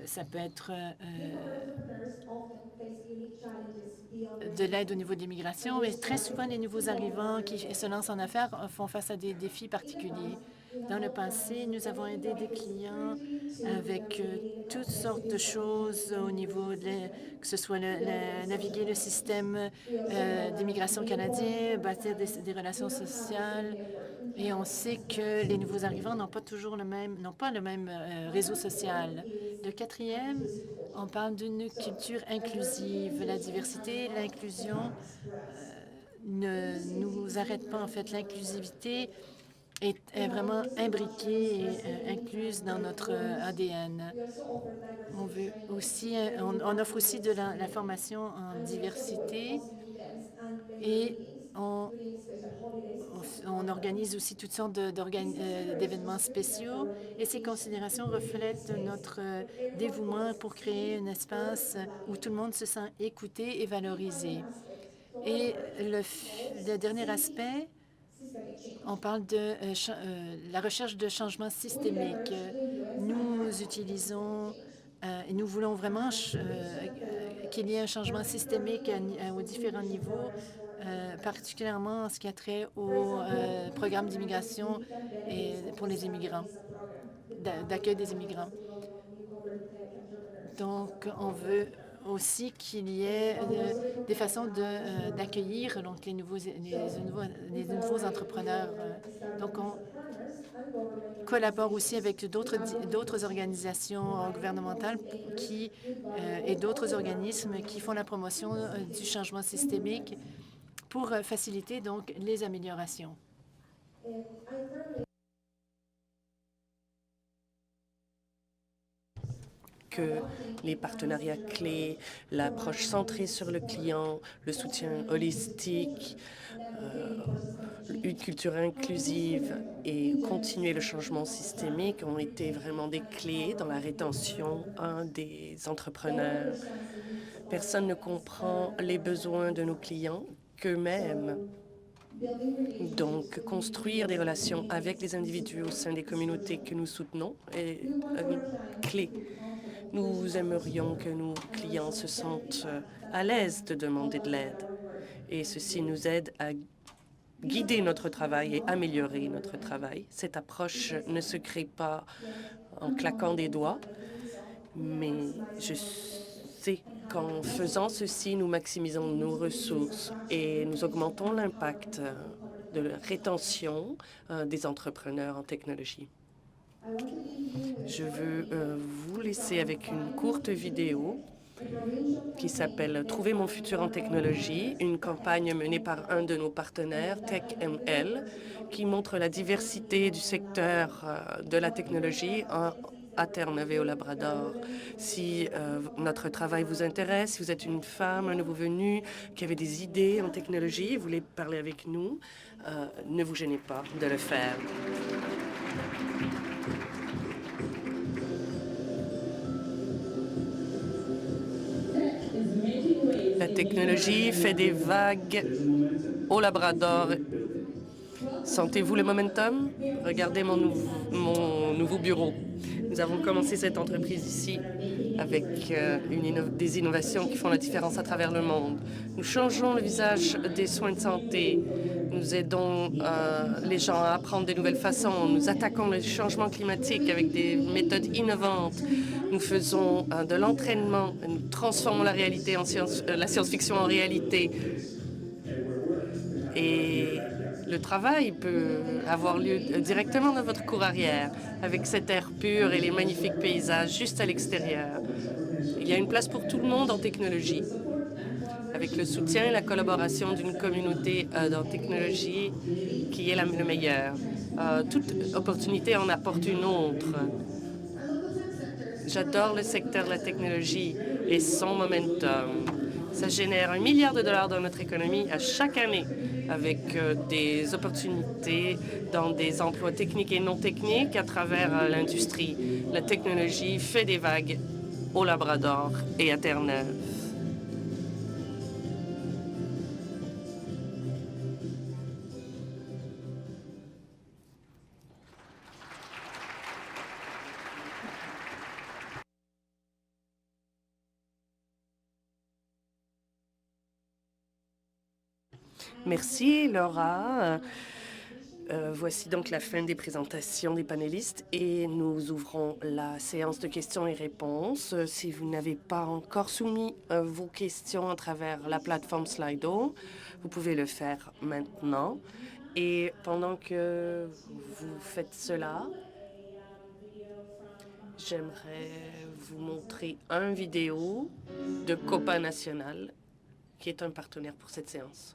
ça peut être de l'aide au niveau de l'immigration, mais très souvent, les nouveaux arrivants qui se lancent en affaires font face à des défis particuliers. Dans le passé, nous avons aidé des clients avec toutes sortes de choses au niveau que ce soit naviguer le système d'immigration canadien, bâtir des relations sociales. Et on sait que les nouveaux arrivants n'ont pas le même réseau social. Le quatrième, on parle d'une culture inclusive. La diversité, l'inclusion ne nous arrête pas. En fait, l'inclusivité est vraiment imbriquée et incluse dans notre ADN. On offre aussi de la formation en diversité et on organise aussi toutes sortes d'événements spéciaux. Et ces considérations reflètent notre dévouement pour créer un espace où tout le monde se sent écouté et valorisé. Et le dernier aspect, on parle de la recherche de changements systémiques. Nous utilisons et nous voulons vraiment qu'il y ait un changement systémique aux différents niveaux, particulièrement en ce qui a trait au programme d'immigration et pour les immigrants, d'accueil des immigrants. Donc, aussi qu'il y ait des façons d'accueillir donc les nouveaux entrepreneurs. Donc, on collabore aussi avec d'autres organisations gouvernementales et d'autres organismes qui font la promotion du changement systémique pour faciliter donc les améliorations. Que les partenariats clés, l'approche centrée sur le client, le soutien holistique, une culture inclusive et continuer le changement systémique ont été vraiment des clés dans la rétention des entrepreneurs. Personne ne comprend les besoins de nos clients qu'eux-mêmes. Donc, construire des relations avec les individus au sein des communautés que nous soutenons est une clé. Nous aimerions que nos clients se sentent à l'aise de demander de l'aide. Et ceci nous aide à guider notre travail et améliorer notre travail. Cette approche ne se crée pas en claquant des doigts, mais je sais qu'en faisant ceci, nous maximisons nos ressources et nous augmentons l'impact de la rétention des entrepreneurs en technologie. Je veux vous laisser avec une courte vidéo qui s'appelle « Trouver mon futur en technologie », une campagne menée par un de nos partenaires, TechML, qui montre la diversité du secteur de la technologie à Terre-Neuve et au Labrador. Si notre travail vous intéresse, si vous êtes une femme, un nouveau venu, qui avait des idées en technologie, vous voulez parler avec nous, ne vous gênez pas de le faire. La technologie fait des vagues au Labrador. Sentez-vous le momentum? Regardez mon nouveau bureau. Nous avons commencé cette entreprise ici avec des innovations qui font la différence à travers le monde. Nous changeons le visage des soins de santé. Nous aidons les gens à apprendre de nouvelles façons. Nous attaquons le changement climatique avec des méthodes innovantes. Nous faisons de l'entraînement. Nous transformons la réalité la science-fiction en réalité. Et le travail peut avoir lieu directement dans votre cour arrière, avec cet air pur et les magnifiques paysages juste à l'extérieur. Il y a une place pour tout le monde en technologie, avec le soutien et la collaboration d'une communauté dans technologie qui est le meilleur. Toute opportunité en apporte une autre. J'adore le secteur de la technologie et son momentum. Ça génère $1 milliard dans notre économie à chaque année, avec des opportunités dans des emplois techniques et non techniques à travers l'industrie. La technologie fait des vagues au Labrador et à Terre-Neuve. Merci, Laura. Voici donc la fin des présentations des panélistes et nous ouvrons la séance de questions et réponses. Si vous n'avez pas encore soumis vos questions à travers la plateforme Slido, vous pouvez le faire maintenant. Et pendant que vous faites cela, j'aimerais vous montrer une vidéo de Copa National, qui est un partenaire pour cette séance.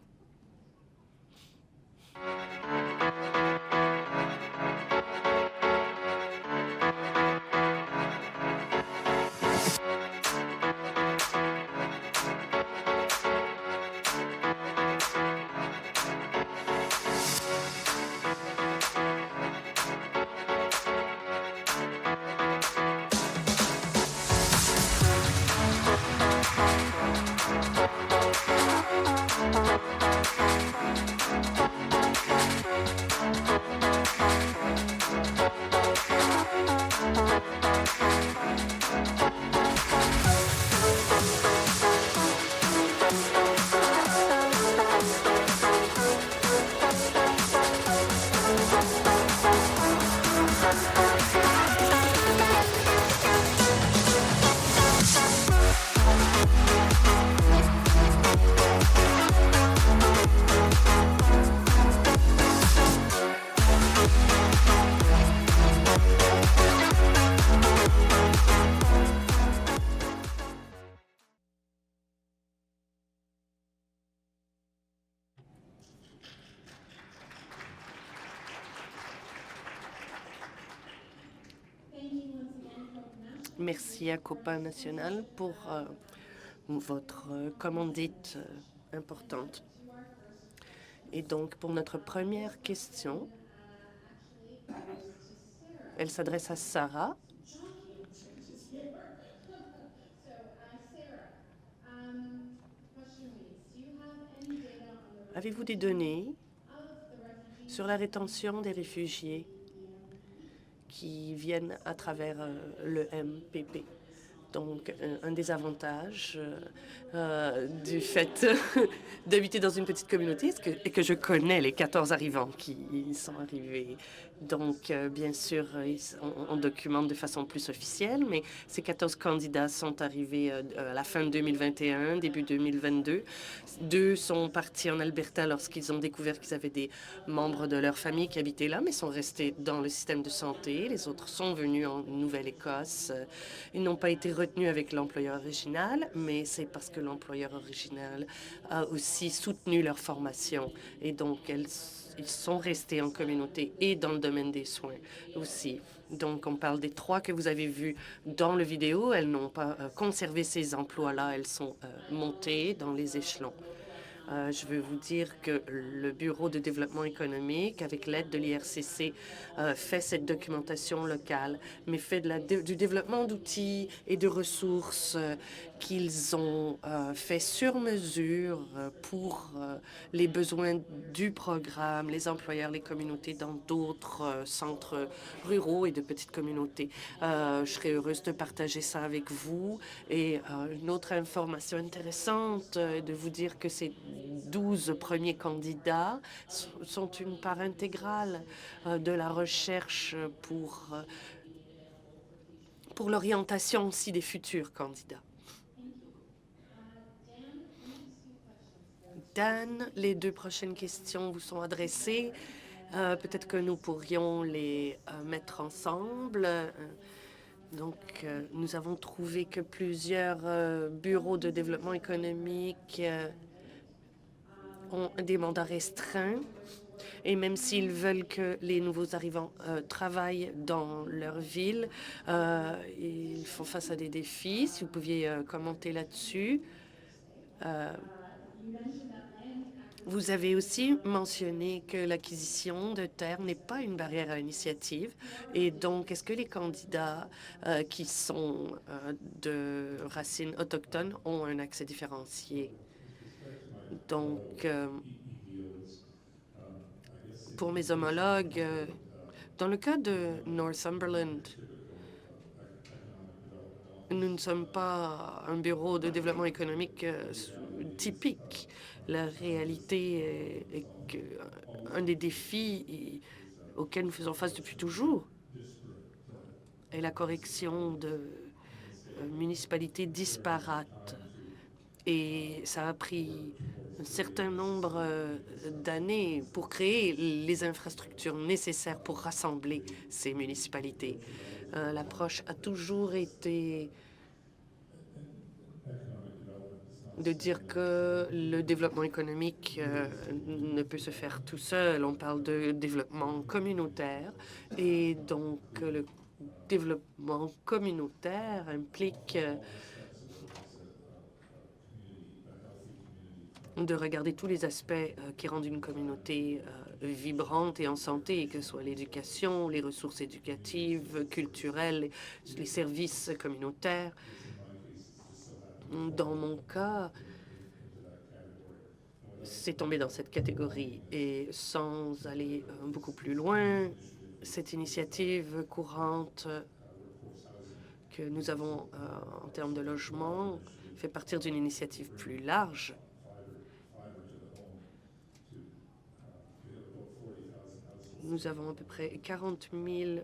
Merci à Copain National pour votre commandite importante. Et donc, pour notre première question, elle s'adresse à Sarah. Avez-vous des données sur la rétention des réfugiés qui viennent à travers le MPP? Donc, un des avantages du fait d'habiter dans une petite communauté est que je connais les 14 arrivants qui sont arrivés. Donc, bien sûr, on documente de façon plus officielle, mais ces 14 candidats sont arrivés à la fin de 2021, début 2022. 2 sont partis en Alberta lorsqu'ils ont découvert qu'ils avaient des membres de leur famille qui habitaient là, mais sont restés dans le système de santé. Les autres sont venus en Nouvelle-Écosse. Ils n'ont pas été retenus avec l'employeur original, mais c'est parce que l'employeur original a aussi soutenu leur formation. Et donc, ils sont restés en communauté et dans le domaine des soins aussi. Donc, on parle des 3 que vous avez vus dans le vidéo. Elles n'ont pas conservé ces emplois-là. Elles sont montées dans les échelons. Je veux vous dire que le Bureau de développement économique, avec l'aide de l'IRCC, fait cette documentation locale, mais fait du développement d'outils et de ressources qu'ils ont fait sur mesure pour les besoins du programme, les employeurs, les communautés dans d'autres centres ruraux et de petites communautés. Je serais heureuse de partager ça avec vous. Et une autre information intéressante, de vous dire que ces 12 premiers candidats sont une part intégrale de la recherche pour l'orientation aussi des futurs candidats. Dan, les 2 prochaines questions vous sont adressées. Peut-être que nous pourrions les mettre ensemble. Donc, nous avons trouvé que plusieurs bureaux de développement économique ont des mandats restreints. Et même s'ils veulent que les nouveaux arrivants travaillent dans leur ville, ils font face à des défis. Si vous pouviez commenter là-dessus. Vous avez aussi mentionné que l'acquisition de terres n'est pas une barrière à l'initiative. Et donc, est-ce que les candidats qui sont de racines autochtones ont un accès différencié? Donc, pour mes homologues, dans le cas de Northumberland, nous ne sommes pas un bureau de développement économique typique. La réalité est qu'un des défis auxquels nous faisons face depuis toujours est la correction de municipalités disparates. Et ça a pris un certain nombre d'années pour créer les infrastructures nécessaires pour rassembler ces municipalités. L'approche a toujours été de dire que le développement économique ne peut se faire tout seul. On parle de développement communautaire et donc le développement communautaire implique de regarder tous les aspects qui rendent une communauté vibrante et en santé, que ce soit l'éducation, les ressources éducatives, culturelles, les services communautaires. Dans mon cas, c'est tombé dans cette catégorie. Et sans aller beaucoup plus loin, cette initiative courante que nous avons en termes de logement fait partir d'une initiative plus large. Nous avons à peu près 40 000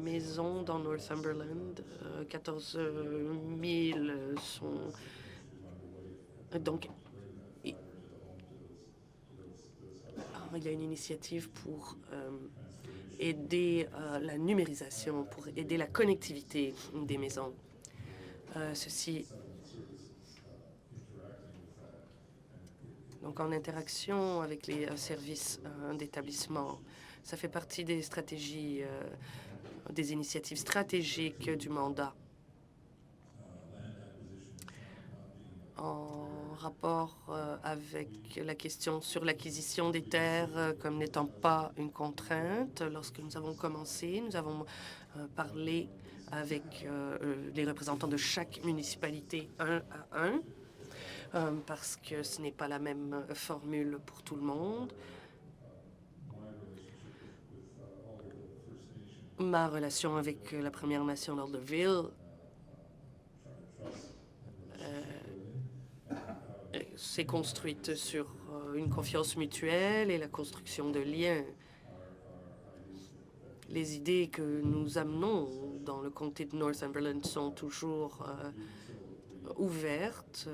maisons dans Northumberland. 14 000 sont... Donc, il y a une initiative pour aider la numérisation, pour aider la connectivité des maisons. Ceci... Donc, en interaction avec les services d'établissement, ça fait partie des stratégies des initiatives stratégiques du mandat. En rapport avec la question sur l'acquisition des terres comme n'étant pas une contrainte, lorsque nous avons commencé, nous avons parlé avec les représentants de chaque municipalité un à un, parce que ce n'est pas la même formule pour tout le monde. Ma relation avec la Première Nation d'Alderville s'est construite sur une confiance mutuelle et la construction de liens. Les idées que nous amenons dans le comté de Northumberland sont toujours ouvertes.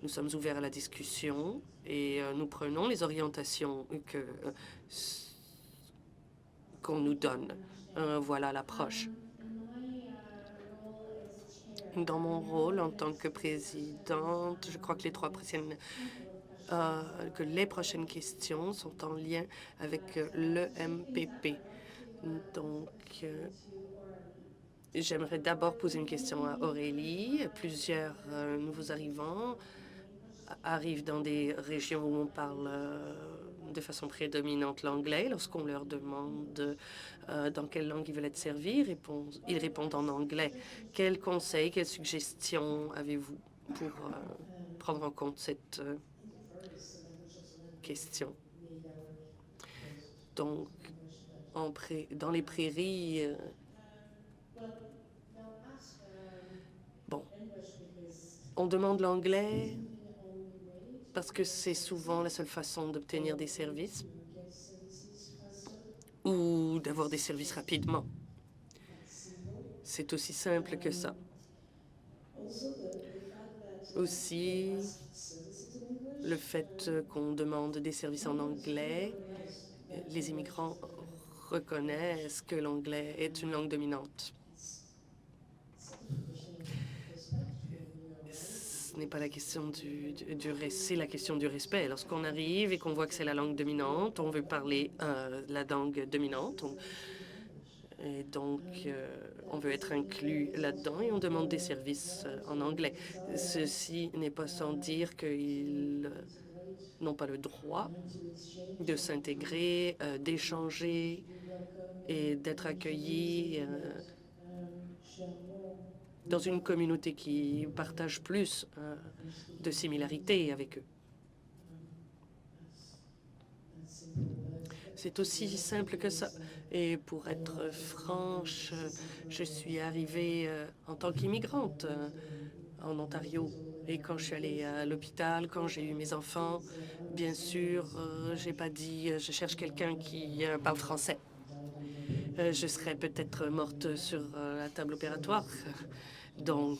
Nous sommes ouverts à la discussion et nous prenons les orientations qu'on nous donne. Voilà l'approche. Dans mon rôle en tant que présidente, je crois que les prochaines questions sont en lien avec le MPP. Donc, j'aimerais d'abord poser une question à Aurélie. Plusieurs nouveaux arrivants arrivent dans des régions où on parle de façon prédominante l'anglais. Lorsqu'on leur demande dans quelle langue ils veulent être servis, ils répondent en anglais. Quels conseils, quelles suggestions avez-vous pour prendre en compte cette question? Donc, dans les prairies, bon, on demande l'anglais parce que c'est souvent la seule façon d'obtenir des services ou d'avoir des services rapidement. C'est aussi simple que ça. Aussi, le fait qu'on demande des services en anglais, les immigrants reconnaissent que l'anglais est une langue dominante. Ce n'est pas la question c'est la question du respect. Lorsqu'on arrive et qu'on voit que c'est la langue dominante, on veut parler la langue dominante. Et donc, on veut être inclus là-dedans et on demande des services en anglais. Ceci n'est pas sans dire qu'ils n'ont pas le droit de s'intégrer, d'échanger et d'être accueillis dans une communauté qui partage plus de similarités avec eux. C'est aussi simple que ça. Et pour être franche, je suis arrivée en tant qu'immigrante en Ontario. Et quand je suis allée à l'hôpital, quand j'ai eu mes enfants, bien sûr, j'ai pas dit « je cherche quelqu'un qui parle français ». Je serais peut-être morte sur la table opératoire. Donc,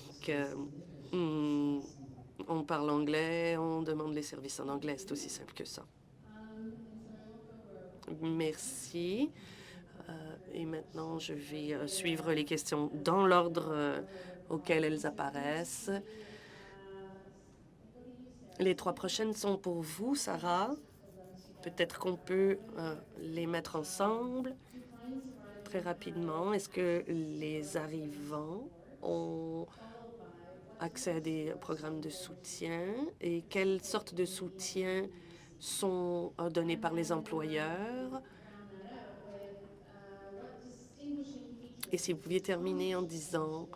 on parle anglais, on demande les services en anglais. C'est aussi simple que ça. Merci. Et maintenant, je vais suivre les questions dans l'ordre auquel elles apparaissent. Les 3 prochaines sont pour vous, Sarah. Peut-être qu'on peut les mettre ensemble très rapidement. Est-ce que les arrivants ont accès à des programmes de soutien et quelles sortes de soutien sont donnés par les employeurs? Et si vous pouviez terminer en disant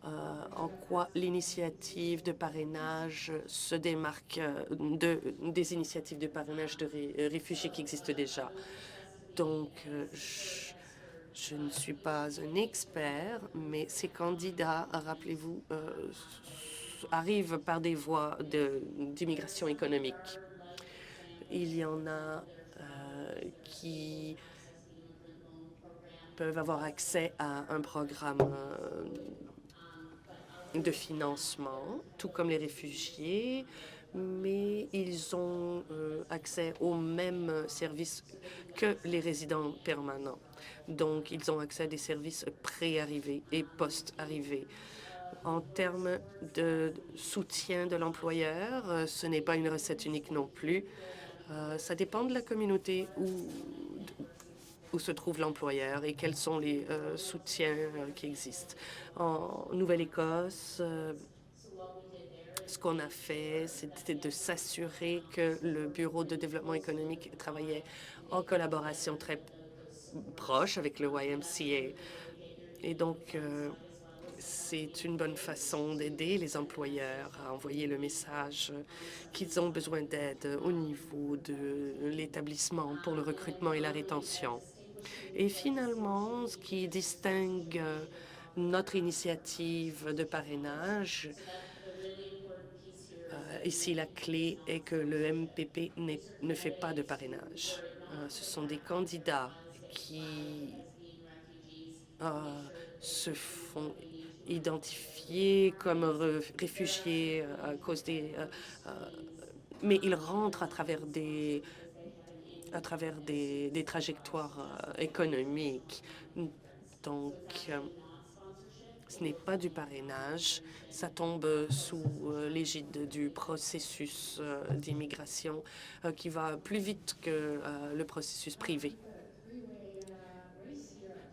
en quoi l'initiative de parrainage se démarque des initiatives de parrainage de réfugiés qui existent déjà. Donc, je ne suis pas un expert, mais ces candidats, rappelez-vous, arrivent par des voies d'immigration économique. Il y en a qui peuvent avoir accès à un programme de financement, tout comme les réfugiés, mais ils ont accès aux mêmes services que les résidents permanents. Donc, ils ont accès à des services pré-arrivés et post-arrivés. En termes de soutien de l'employeur, ce n'est pas une recette unique non plus. Ça dépend de la communauté où se trouve l'employeur et quels sont les soutiens qui existent. En Nouvelle-Écosse, ce qu'on a fait, c'était de s'assurer que le Bureau de développement économique travaillait en collaboration très proche avec le YMCA. Et donc, c'est une bonne façon d'aider les employeurs à envoyer le message qu'ils ont besoin d'aide au niveau de l'établissement pour le recrutement et la rétention. Et finalement, ce qui distingue notre initiative de parrainage, ici, la clé est que le MPP ne fait pas de parrainage. Ce sont des candidats qui se font identifier comme réfugiés à cause des... mais ils rentrent à travers des trajectoires économiques. Donc, ce n'est pas du parrainage. Ça tombe sous l'égide du processus d'immigration qui va plus vite que le processus privé.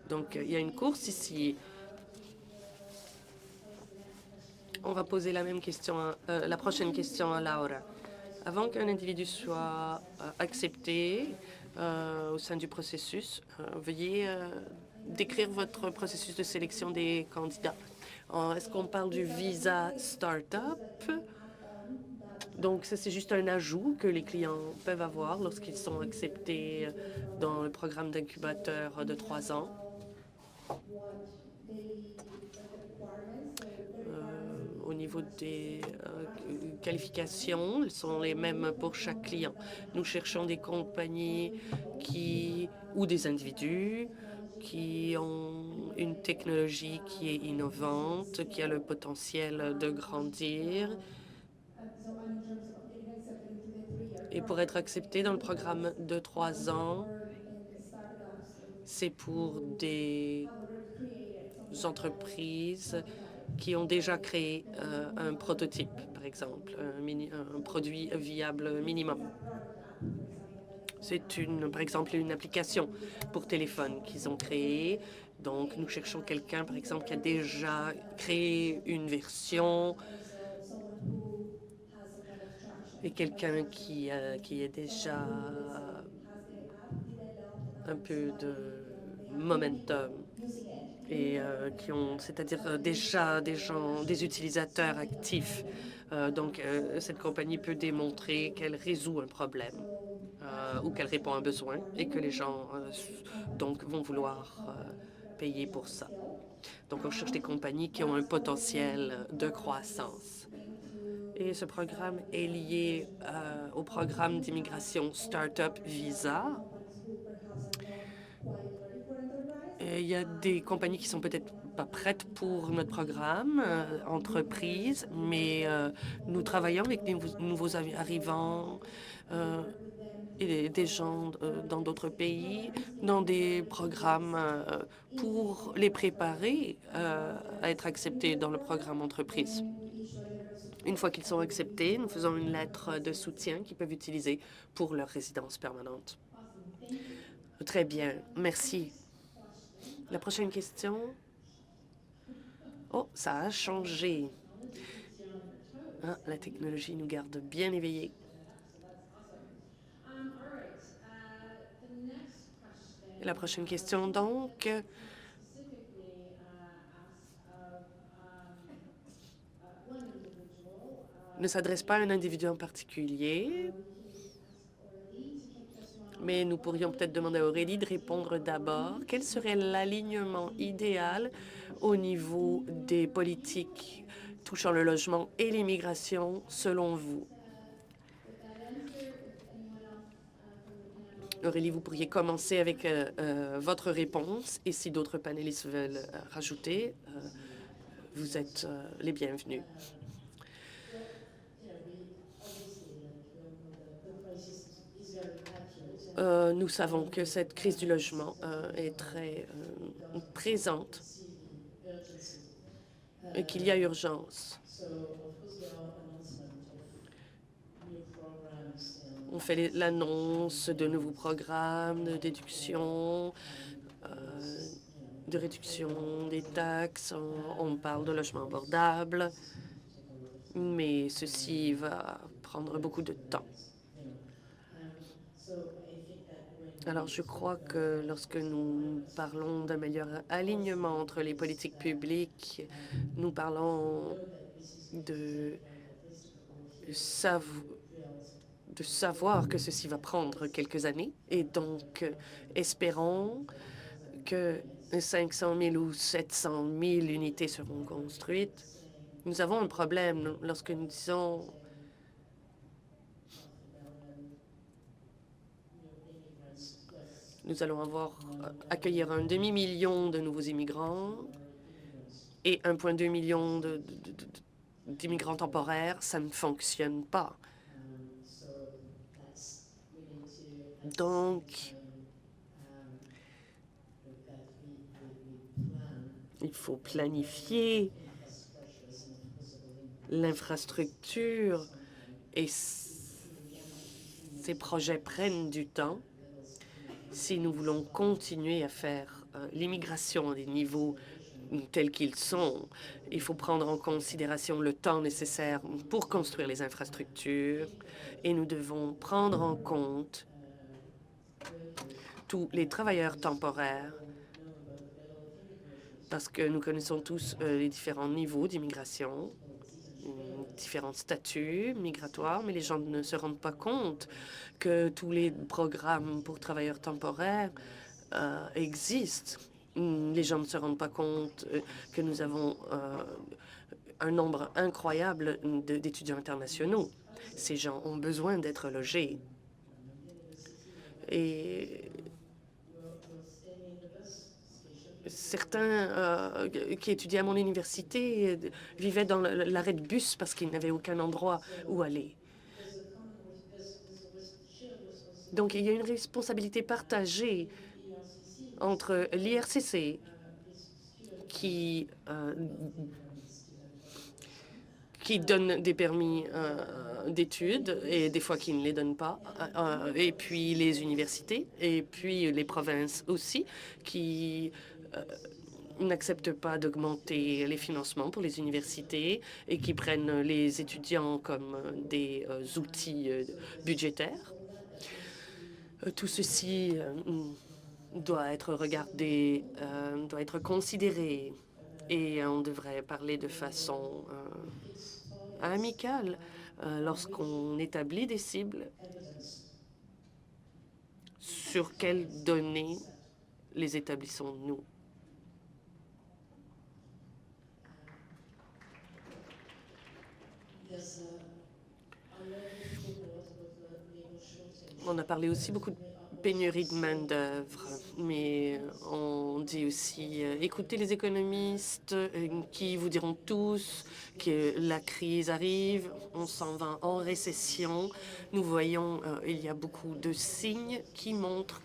Donc, il y a une course ici. On va poser la même question, la prochaine question à Laura. Avant qu'un individu soit accepté au sein du processus, veuillez décrire votre processus de sélection des candidats. Est-ce qu'on parle du visa Startup? Donc, ça, c'est juste un ajout que les clients peuvent avoir lorsqu'ils sont acceptés dans le programme d'incubateur de 3 ans. Au niveau des qualifications, elles sont les mêmes pour chaque client. Nous cherchons des compagnies ou des individus qui ont une technologie qui est innovante, qui a le potentiel de grandir. Et pour être accepté dans le programme de 3 ans, c'est pour des entreprises qui ont déjà créé un prototype, par exemple, un produit viable minimum. C'est par exemple, une application pour téléphone qu'ils ont créée. Donc, nous cherchons quelqu'un, par exemple, qui a déjà créé une version et quelqu'un qui est déjà un peu de momentum et qui ont, c'est-à-dire déjà des utilisateurs actifs. Donc, cette compagnie peut démontrer qu'elle résout un problème ou qu'elle répond à un besoin et que les gens donc vont vouloir payer pour ça. Donc, on cherche des compagnies qui ont un potentiel de croissance. Et ce programme est lié au programme d'immigration Startup Visa. Il y a des compagnies qui sont peut-être pas prêtes pour notre programme, entreprises, mais nous travaillons avec des nouveaux arrivants et des gens dans d'autres pays, dans des programmes pour les préparer à être acceptés dans le programme entreprise. Une fois qu'ils sont acceptés, nous faisons une lettre de soutien qu'ils peuvent utiliser pour leur résidence permanente. Très bien, merci. La prochaine question. Oh, ça a changé. Ah, la technologie nous garde bien éveillés. La prochaine question, donc, ne s'adresse pas à un individu en particulier, mais nous pourrions peut-être demander à Aurélie de répondre d'abord. Quel serait l'alignement idéal au niveau des politiques touchant le logement et l'immigration, selon vous? Aurélie, vous pourriez commencer avec votre réponse et si d'autres panélistes veulent rajouter, vous êtes les bienvenus. Nous savons que cette crise du logement est très présente et qu'il y a urgence. On fait l'annonce de nouveaux programmes de déduction, de réduction des taxes. On parle de logements abordables, mais ceci va prendre beaucoup de temps. Alors, je crois que lorsque nous parlons d'un meilleur alignement entre les politiques publiques, nous parlons de savoir que ceci va prendre quelques années. Et donc, espérons que 500 000 ou 700 000 unités seront construites. Nous avons un problème lorsque nous disons nous allons accueillir un demi-million de nouveaux immigrants et 1,2 million d'immigrants temporaires. Ça ne fonctionne pas. Donc, il faut planifier l'infrastructure et ces projets prennent du temps. Si nous voulons continuer à faire l'immigration à des niveaux tels qu'ils sont, il faut prendre en considération le temps nécessaire pour construire les infrastructures et nous devons prendre en compte tous les travailleurs temporaires parce que nous connaissons tous les différents niveaux d'immigration, différents statuts migratoires, mais les gens ne se rendent pas compte que tous les programmes pour travailleurs temporaires existent. Les gens ne se rendent pas compte que nous avons un nombre incroyable d'étudiants internationaux. Ces gens ont besoin d'être logés. Et certains qui étudiaient à mon université vivaient dans l'arrêt de bus parce qu'ils n'avaient aucun endroit où aller. Donc, il y a une responsabilité partagée entre l'IRCC qui donne des permis d'études et des fois qui ne les donne pas, et puis les universités, et puis les provinces aussi qui n'acceptent pas d'augmenter les financements pour les universités et qui prennent les étudiants comme des outils budgétaires. Tout ceci doit être regardé, doit être considéré et on devrait parler de façon amicale lorsqu'on établit des cibles. Sur quelles données les établissons-nous? On a parlé aussi beaucoup de pénurie de main-d'œuvre, mais on dit aussi écoutez les économistes qui vous diront tous que la crise arrive, on s'en va en récession. Nous voyons, il y a beaucoup de signes qui montrent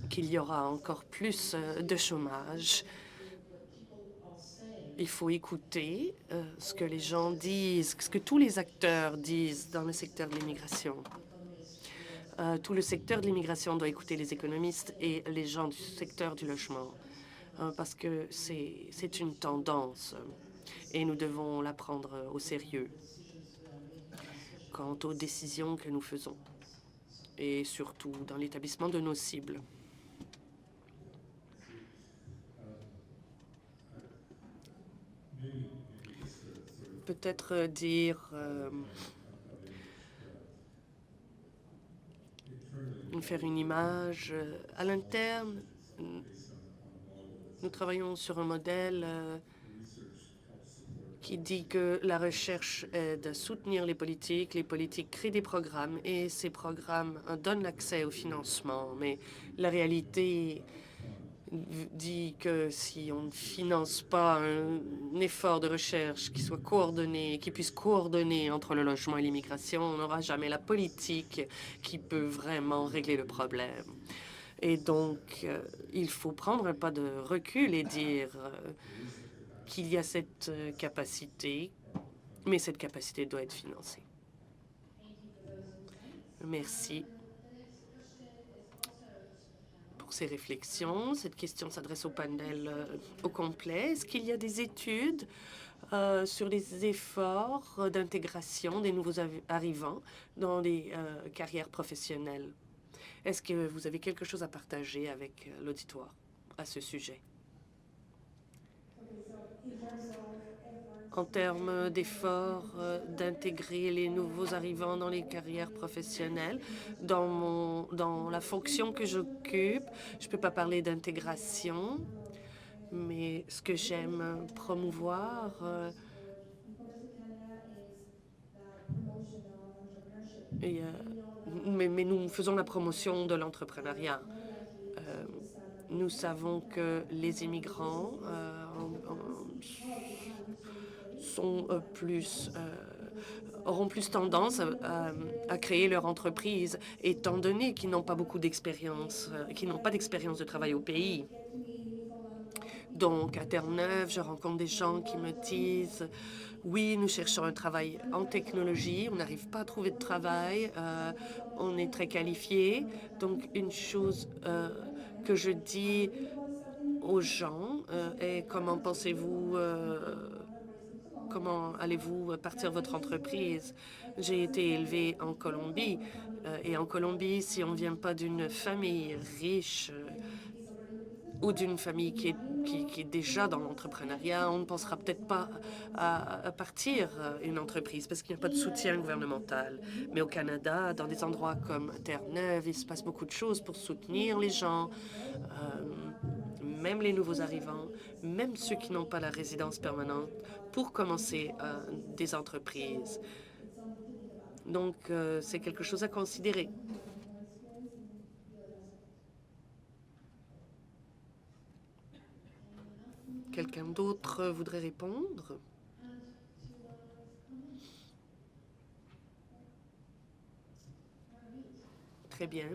qu'il y aura encore plus de chômage. Il faut écouter ce que les gens disent, ce que tous les acteurs disent dans le secteur de l'immigration. Tout le secteur de l'immigration doit écouter les économistes et les gens du secteur du logement parce que c'est une tendance et nous devons la prendre au sérieux quant aux décisions que nous faisons et surtout dans l'établissement de nos cibles. Peut-être dire faire une image à l'interne. Nous travaillons sur un modèle qui dit que la recherche aide à soutenir les politiques créent des programmes et ces programmes donnent l'accès au financement. Mais la réalité dit que si on ne finance pas un effort de recherche qui soit coordonné, qui puisse coordonner entre le logement et l'immigration, on n'aura jamais la politique qui peut vraiment régler le problème. Et donc, il faut prendre un pas de recul et dire qu'il y a cette capacité, mais cette capacité doit être financée. Merci pour ces réflexions. Cette question s'adresse au panel au complet. Est-ce qu'il y a des études sur les efforts d'intégration des nouveaux arrivants dans les carrières professionnelles? Est-ce que vous avez quelque chose à partager avec l'auditoire à ce sujet? En termes d'efforts d'intégrer les nouveaux arrivants dans les carrières professionnelles, dans la fonction que j'occupe, je ne peux pas parler d'intégration, mais ce que j'aime promouvoir, mais nous faisons la promotion de l'entrepreneuriat. Nous savons que les immigrants auront plus tendance à créer leur entreprise, étant donné qu'ils n'ont pas beaucoup d'expérience, qu'ils n'ont pas d'expérience de travail au pays. Donc, à Terre-Neuve, je rencontre des gens qui me disent « Oui, nous cherchons un travail en technologie, on n'arrive pas à trouver de travail, on est très qualifié. » Donc, une chose que je dis aux gens est « Comment pensez-vous comment allez-vous partir votre entreprise? » J'ai été élevée en Colombie. Et en Colombie, si on ne vient pas d'une famille riche ou d'une famille qui est déjà dans l'entrepreneuriat, on ne pensera peut-être pas à partir une entreprise parce qu'il n'y a pas de soutien gouvernemental. Mais au Canada, dans des endroits comme Terre-Neuve, il se passe beaucoup de choses pour soutenir les gens, même les nouveaux arrivants, même ceux qui n'ont pas la résidence permanente, pour commencer des entreprises. Donc, c'est quelque chose à considérer. Quelqu'un d'autre voudrait répondre? Très bien.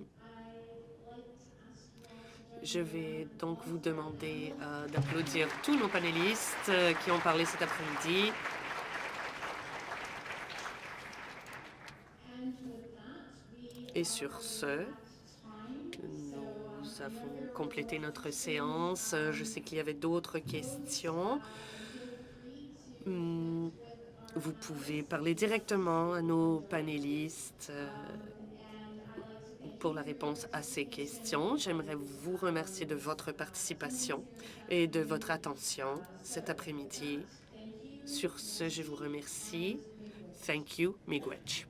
Je vais donc vous demander d'applaudir tous nos panélistes qui ont parlé cet après-midi. Et sur ce, nous avons complété notre séance. Je sais qu'il y avait d'autres questions. Vous pouvez parler directement à nos panélistes pour la réponse à ces questions. J'aimerais vous remercier de votre participation et de votre attention cet après-midi. Sur ce, je vous remercie. Thank you, miigwech.